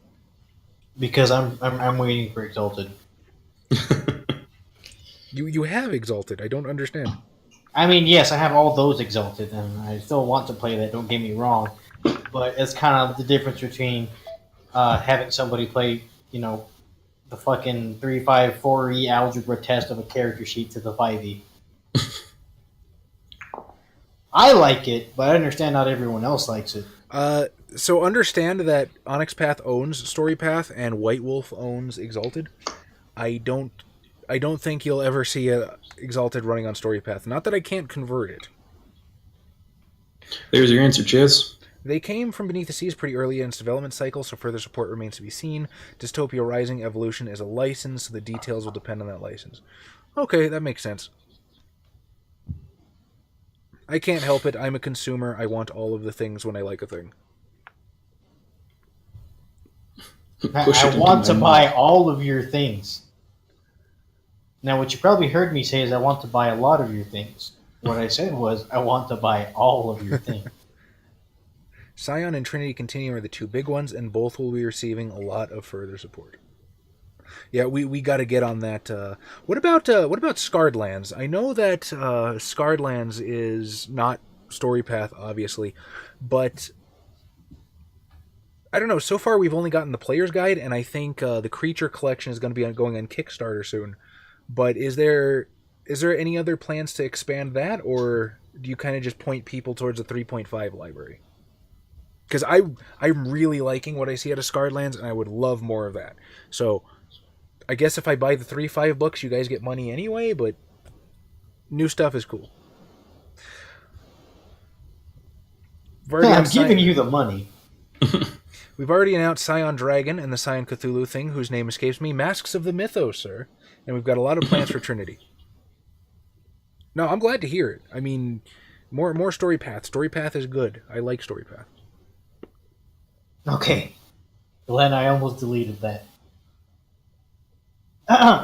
Speaker 3: Because I'm waiting for Exalted.
Speaker 1: You have Exalted. I don't understand.
Speaker 3: I mean, yes, I have all those Exalted, and I still want to play that. Don't get me wrong, but it's kind of the difference between having somebody play, the fucking 3-5-4e algebra test of a character sheet to the 5e. I like it, but I understand not everyone else likes it.
Speaker 1: So understand that Onyx Path owns Story Path and White Wolf owns Exalted. I don't think you'll ever see a Exalted running on Story Path. Not that I can't convert it.
Speaker 2: There's your answer, Chaz.
Speaker 1: They came from Beneath the Seas pretty early in its development cycle, so further support remains to be seen. Dystopia Rising Evolution is a license, so the details will depend on that license. Okay, that makes sense. I can't help it. I'm a consumer. I want all of the things when I like a thing.
Speaker 2: Push it
Speaker 3: I
Speaker 2: into
Speaker 3: want to
Speaker 2: my
Speaker 3: buy
Speaker 2: mouth.
Speaker 3: all of your things. Now, what you probably heard me say is I want to buy a lot of your things. What I said was I want to buy all of your things.
Speaker 1: Scion and Trinity Continuum are the two big ones, and both will be receiving a lot of further support. Yeah, we got to get on that. What about Scarred Lands? I know that Scarred Lands is not Story Path, obviously, but I don't know. So far, we've only gotten the player's guide, and I think the creature collection is going to be going on Kickstarter soon. But is there any other plans to expand that, or do you kind of just point people towards the 3.5 library? Because I'm really liking what I see out of Scarred Lands, and I would love more of that. So I guess if I buy the 3.5 books, you guys get money anyway, but new stuff is cool.
Speaker 3: I'm giving you the money.
Speaker 1: We've already announced Scion Dragon and the Scion Cthulhu thing, whose name escapes me. Masks of the Mythos, sir. And we've got a lot of plans for Trinity. No, I'm glad to hear it. I mean, more Story Path. Story Path is good. I like Story Path.
Speaker 3: Okay. Glenn, I almost deleted that.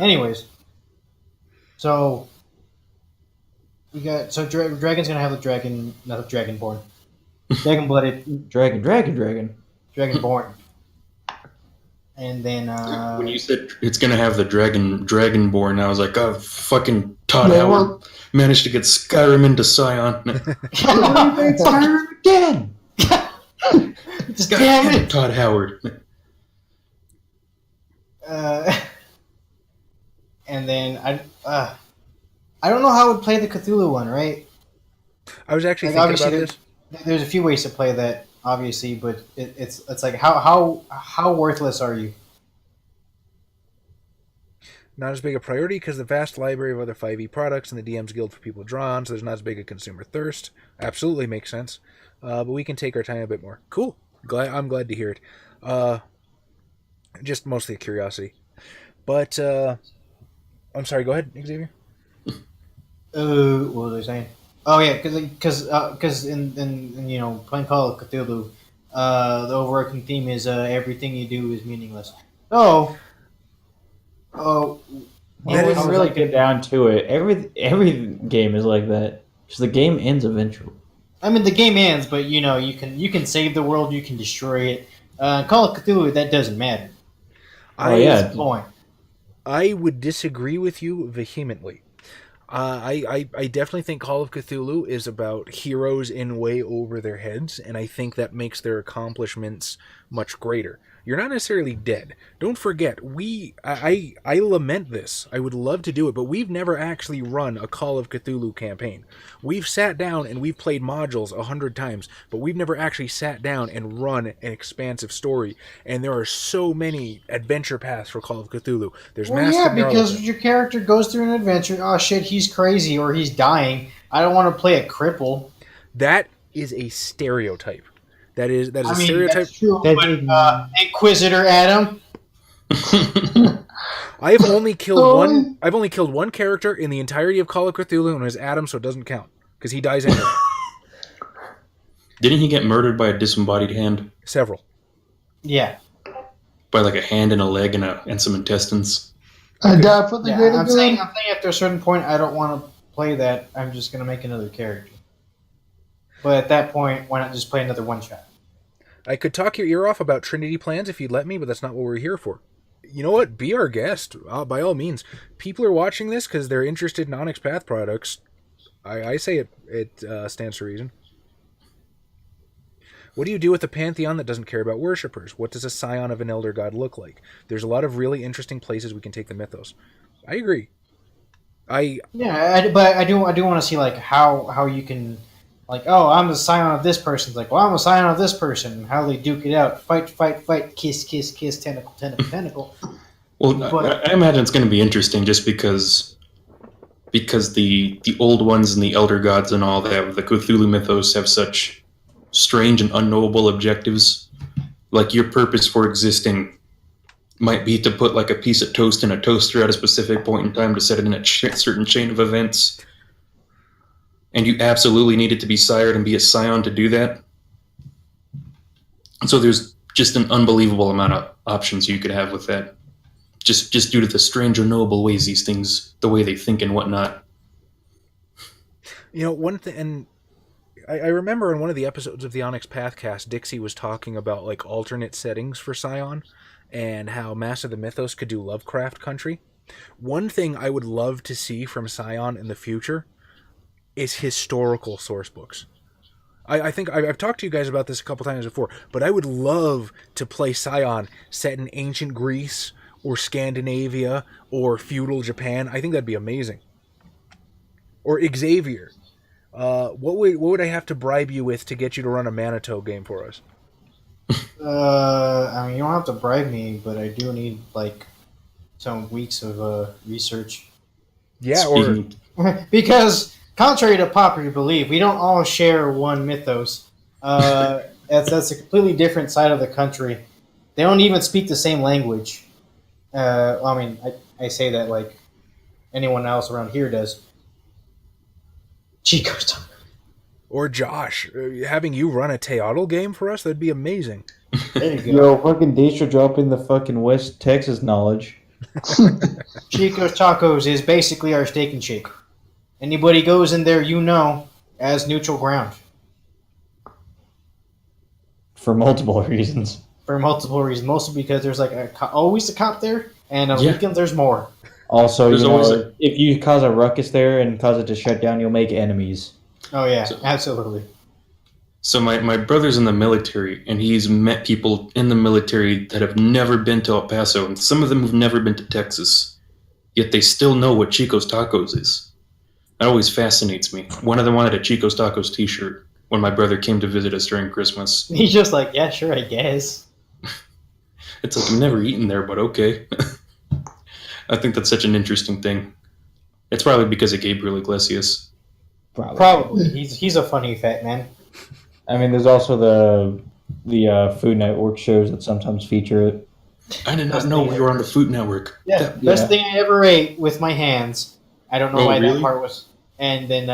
Speaker 3: Anyways. So, we got... So, Dragon's gonna have the dragon... Not the Dragonborn. Dragon-blooded... Dragonborn. And then,
Speaker 2: When you said it's gonna have the Dragonborn, I was like, oh, fucking Todd
Speaker 5: Yeah,
Speaker 2: Howard
Speaker 5: well-
Speaker 2: managed to get Skyrim into Scion.
Speaker 4: Skyrim again.
Speaker 3: Just
Speaker 2: God
Speaker 3: damn
Speaker 2: damn
Speaker 3: it!
Speaker 2: it, Todd Howard.
Speaker 3: And then, I don't know how I would play the Cthulhu one, right?
Speaker 1: I was actually
Speaker 3: Like,
Speaker 1: thinking about
Speaker 3: obviously
Speaker 1: this.
Speaker 3: There's a few ways to play that, obviously, but it's like how worthless are you?
Speaker 1: Not as big a priority because the vast library of other 5e products and the DM's Guild for people drawn, so there's not as big a consumer thirst. Absolutely makes sense. But we can take our time a bit more. Cool. I'm glad to hear it. Just mostly a curiosity. But, I'm sorry, go ahead, Xavier.
Speaker 3: What was I saying? Oh yeah, because in playing Call of Cthulhu, the overarching theme is everything you do is meaningless. So,
Speaker 4: Well,
Speaker 1: That
Speaker 4: when
Speaker 1: is
Speaker 4: you really get down to it, every game is like that. Because the game ends eventually.
Speaker 3: I mean the game ends, but you can save the world, you can destroy it. Call of Cthulhu, that doesn't matter. That's the point.
Speaker 1: I would disagree with you vehemently. I definitely think Call of Cthulhu is about heroes in way over their heads, and I think that makes their accomplishments much greater. You're not necessarily dead. Don't forget, I lament this. I would love to do it, but we've never actually run a Call of Cthulhu campaign. We've sat down and we've played modules 100 times, but we've never actually sat down and run an expansive story. And there are so many adventure paths for Call of Cthulhu. There's
Speaker 3: Because your character goes through an adventure. Oh shit, he's crazy or he's dying. I don't want to play a cripple.
Speaker 1: That is a stereotype. That is a stereotype.
Speaker 3: That's true, but, Inquisitor Adam.
Speaker 1: I've only killed one character in the entirety of Call of Cthulhu, and it was Adam, so it doesn't count because he dies anyway.
Speaker 2: Didn't he get murdered by a disembodied hand?
Speaker 1: Several.
Speaker 3: Yeah.
Speaker 2: By like a hand and a leg and some intestines.
Speaker 5: I die for the greater
Speaker 3: I'm
Speaker 5: good.
Speaker 3: saying after a certain point, I don't want to play that. I'm just going to make another character. But at that point, why not just play another one-shot?
Speaker 1: I could talk your ear off about Trinity plans if you'd let me, but that's not what we're here for. You know what? Be our guest, by all means. People are watching this because they're interested in Onyx Path products. I say it stands to reason. What do you do with a pantheon that doesn't care about worshippers? What does a scion of an elder god look like? There's a lot of really interesting places we can take the mythos. I agree.
Speaker 3: But I do want to see like how you can. Like, oh, I'm the scion of this person. It's like, well, I'm a scion of this person. How they duke it out. Fight, kiss, tentacle, tentacle.
Speaker 2: Well, I imagine it's going to be interesting just because the old ones and the elder gods and all that, the Cthulhu mythos have such strange and unknowable objectives. Like, your purpose for existing might be to put like a piece of toast in a toaster at a specific point in time to set it in a certain chain of events. And you absolutely needed to be sired and be a scion to do that. So there's just an unbelievable amount of options you could have with that. Just due to the strange or knowable ways these things, the way they think and whatnot.
Speaker 1: You know, one thing, and I remember in one of the episodes of the Onyx Pathcast, Dixie was talking about like alternate settings for Scion and how Master of the Mythos could do Lovecraft country. One thing I would love to see from Scion in the future is historical source books. I think I've talked to you guys about this a couple times before, but I would love to play Scion set in ancient Greece or Scandinavia or feudal Japan. I think that'd be amazing. Or Xavier. What would I have to bribe you with to get you to run a Manitou game for us?
Speaker 3: I mean, you don't have to bribe me, but I do need like some weeks of research.
Speaker 1: Yeah,
Speaker 3: because contrary to popular belief, we don't all share one mythos. That's a completely different side of the country. They don't even speak the same language. I mean, I say that like anyone else around here does. Chico's
Speaker 1: or Josh, having you run a Teotl game for us, that'd be amazing.
Speaker 3: There you go.
Speaker 4: Yo, fucking Daestra dropping the fucking West Texas knowledge.
Speaker 3: Chico's Tacos is basically our steak and shake. Anybody goes in there, as neutral ground.
Speaker 4: For multiple reasons.
Speaker 3: Mostly because there's like always a cop there, and on weekends there's more.
Speaker 4: Also,
Speaker 2: There's
Speaker 4: if you cause a ruckus there and cause it to shut down, you'll make enemies.
Speaker 3: Oh yeah, absolutely.
Speaker 2: So my brother's in the military, and he's met people in the military that have never been to El Paso, and some of them have never been to Texas, yet they still know what Chico's Tacos is. That always fascinates me. One of them wanted a Chico's Tacos t-shirt. when my brother came to visit us during Christmas.
Speaker 3: He's just like, yeah, sure, I guess.
Speaker 2: It's like, I've never eaten there, but okay. I think that's such an interesting thing. It's probably because of Gabriel Iglesias.
Speaker 3: Probably. He's a funny fat man.
Speaker 4: I mean, there's also the Food Network shows that sometimes feature it.
Speaker 2: I did not know we were on the Food Network.
Speaker 3: Yeah, best thing I ever ate with my hands. I don't know why
Speaker 2: really?
Speaker 3: that part was. And then,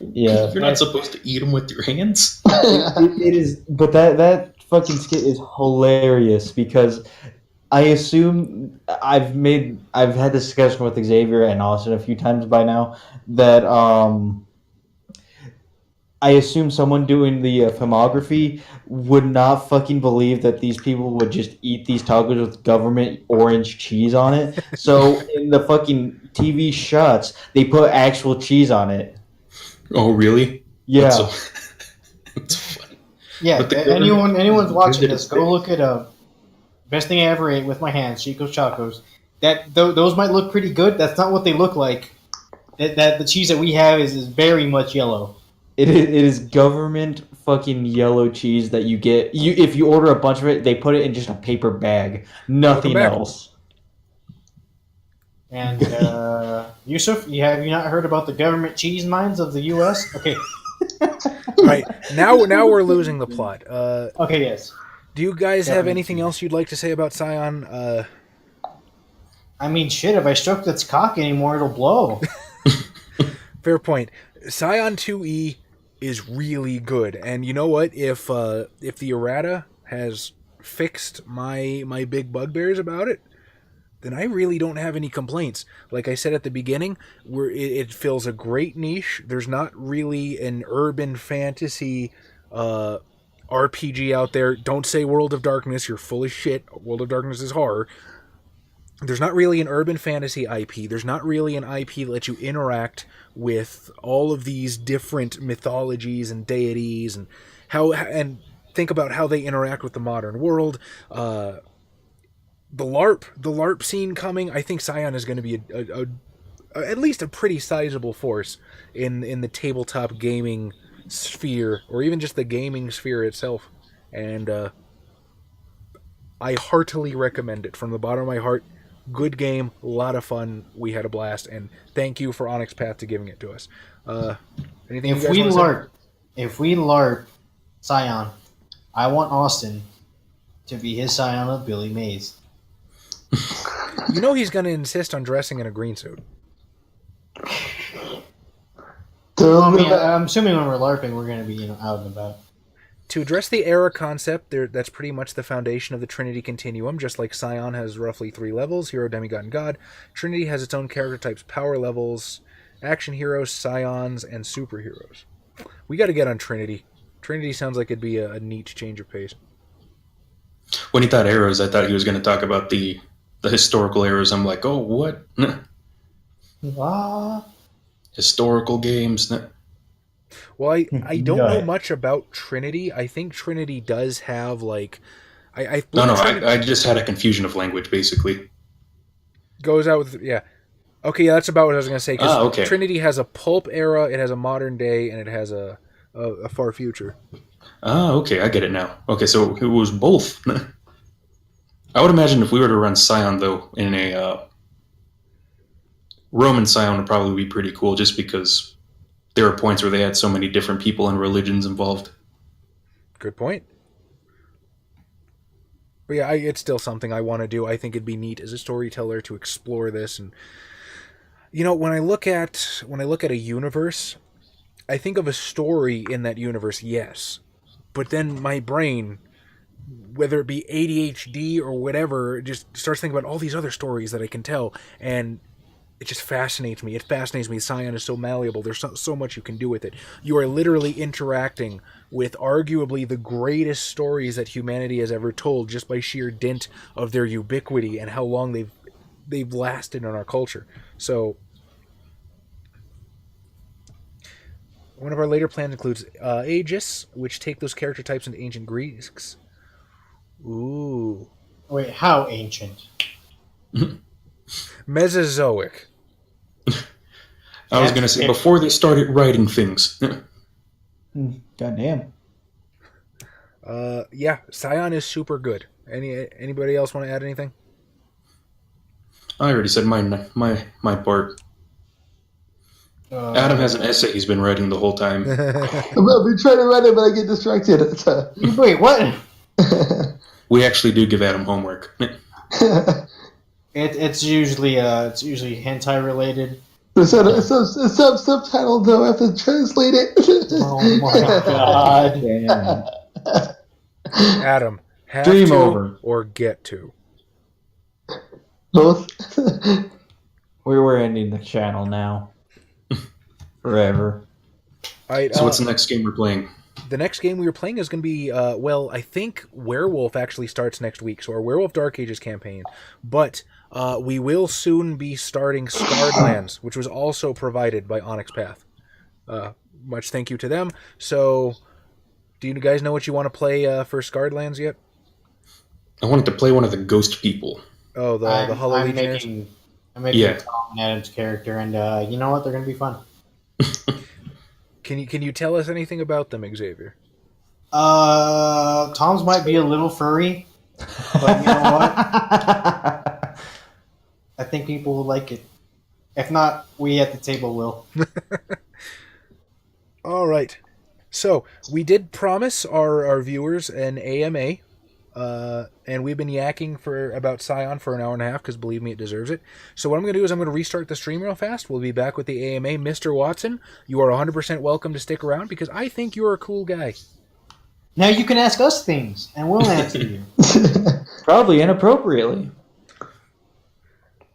Speaker 4: Yeah,
Speaker 2: You're not supposed to eat them with your hands?
Speaker 4: it is. But that fucking skit is hilarious because I assume I've had this discussion with Xavier and Austin a few times by now that I assume someone doing the filmography would not fucking believe that these people would just eat these tacos with government orange cheese on it. So in the fucking TV shots, they put actual cheese on it.
Speaker 2: Oh, really?
Speaker 4: Yeah.
Speaker 2: That's funny.
Speaker 3: yeah,
Speaker 2: But the government-
Speaker 3: anyone's watching
Speaker 2: Did it
Speaker 3: this, go look at best thing I ever ate with my hands, Chico's Chacos. Those might look pretty good. That's not what they look like. That the cheese that we have is very much yellow.
Speaker 4: It is government fucking yellow cheese that you get. If you order a bunch of it, they put it in just a paper bag. Nothing
Speaker 1: back.
Speaker 4: else.
Speaker 3: And Yusuf, have you not heard about the government cheese mines of the U.S.? Okay.
Speaker 1: All right, now we're losing the plot.
Speaker 3: Okay. Yes.
Speaker 1: Do you guys have anything else you'd like to say about Scion?
Speaker 3: I mean, shit. If I stroke its cock anymore, it'll blow.
Speaker 1: Fair point. Scion 2E is really good, and you know what? If the errata has fixed my big bugbears about it, then I really don't have any complaints. Like I said at the beginning, it fills a great niche. There's not really an urban fantasy RPG out there. Don't say World of Darkness. You're full of shit. World of Darkness is horror. There's not really an urban fantasy IP. There's not really an IP that lets you interact with all of these different mythologies and deities and think about how they interact with the modern world. The LARP scene coming. I think Scion is going to be at least a pretty sizable force in the tabletop gaming sphere, or even just the gaming sphere itself. And I heartily recommend it from the bottom of my heart. Good game, a lot of fun. We had a blast, and thank you for Onyx Path to giving it to us. Anything
Speaker 3: If we LARP Scion, I want Austin to be his Scion of Billy Mays.
Speaker 1: You know he's going to insist on dressing in a green suit.
Speaker 3: Well, I mean, I'm assuming when we're LARPing, we're going to be out and about.
Speaker 1: To address the era concept, that's pretty much the foundation of the Trinity Continuum. Just like Scion has roughly 3 levels, Hero, Demigod, and God, Trinity has its own character types, power levels, action heroes, Scions, and superheroes. We got to get on Trinity. Trinity sounds like it'd be a neat change of pace.
Speaker 2: When he thought arrows, I thought he was going to talk about the historical arrows. I'm like, oh, what?
Speaker 3: What?
Speaker 2: Historical games?
Speaker 1: Well, I don't know much about Trinity. I think Trinity does have, like... I
Speaker 2: just had a confusion of language, basically.
Speaker 1: Goes out with... Yeah. Okay, yeah, that's about what I was going to say. Because Trinity has a pulp era, it has a modern day, and it has a far future.
Speaker 2: Okay, I get it now. Okay, so it was both. I would imagine if we were to run Scion, though, in a... Roman Scion would probably be pretty cool, just because there are points where they had so many different people and religions involved.
Speaker 1: Good point. But yeah, it's still something I want to do. I think it'd be neat as a storyteller to explore this. And when I look at a universe, I think of a story in that universe, yes. But then my brain, whether it be ADHD or whatever, just starts thinking about all these other stories that I can tell, and it just fascinates me. It fascinates me. Scion is so malleable. There's so much you can do with it. You are literally interacting with arguably the greatest stories that humanity has ever told, just by sheer dint of their ubiquity and how long they've lasted in our culture. So, one of our later plans includes Aegis, which take those character types into ancient Greeks. Ooh.
Speaker 3: Wait, how ancient?
Speaker 1: Mesozoic.
Speaker 2: I was going to say, before they started writing things.
Speaker 4: Goddamn.
Speaker 1: Yeah, Scion is super good. Anybody else want to add anything?
Speaker 2: I already said my part. Adam has an essay he's been writing the whole time.
Speaker 5: I've been trying to write it, but I get distracted.
Speaker 3: Wait, what?
Speaker 2: We actually do give Adam homework.
Speaker 3: It's usually hentai related.
Speaker 5: It's subtitled though. I have to translate it.
Speaker 3: Oh my god!
Speaker 4: Damn.
Speaker 1: Adam, have
Speaker 4: Dream
Speaker 1: to
Speaker 4: over.
Speaker 1: or get to?
Speaker 5: Both.
Speaker 4: We're ending the channel now. Forever.
Speaker 1: All right,
Speaker 2: So what's the next game we're playing?
Speaker 1: the next game we were playing is going to be, I think Werewolf actually starts next week, so our Werewolf Dark Ages campaign. But we will soon be starting Scarred Lands, which was also provided by Onyx Path. Much thank you to them. So, do you guys know what you want to play for Scarred Lands yet?
Speaker 2: I wanted to play one of the ghost people.
Speaker 1: Oh, the Hollow
Speaker 3: I'm
Speaker 1: Legionnaires?
Speaker 3: making Tom Adam's character, and you know what? They're going to be fun.
Speaker 1: Can you tell us anything about them, Xavier?
Speaker 3: Tom's might be a little furry, but you know what? I think people will like it. If not, we at the table will.
Speaker 1: All right. So, we did promise our viewers an AMA, and we've been yakking about Scion for an hour and a half, because believe me, it deserves it. So what I'm going to do is I'm going to restart the stream real fast. We'll be back with the AMA. Mr. Watson, you are 100% welcome to stick around, because I think you're a cool guy.
Speaker 3: Now you can ask us things, and we'll answer you.
Speaker 4: Probably inappropriately.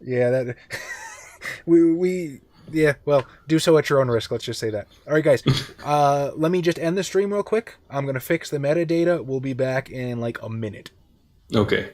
Speaker 1: Yeah, that... Yeah, well, do so at your own risk. Let's just say that. All right, guys. Let me just end the stream real quick. I'm going to fix the metadata. We'll be back in like a minute.
Speaker 2: Okay.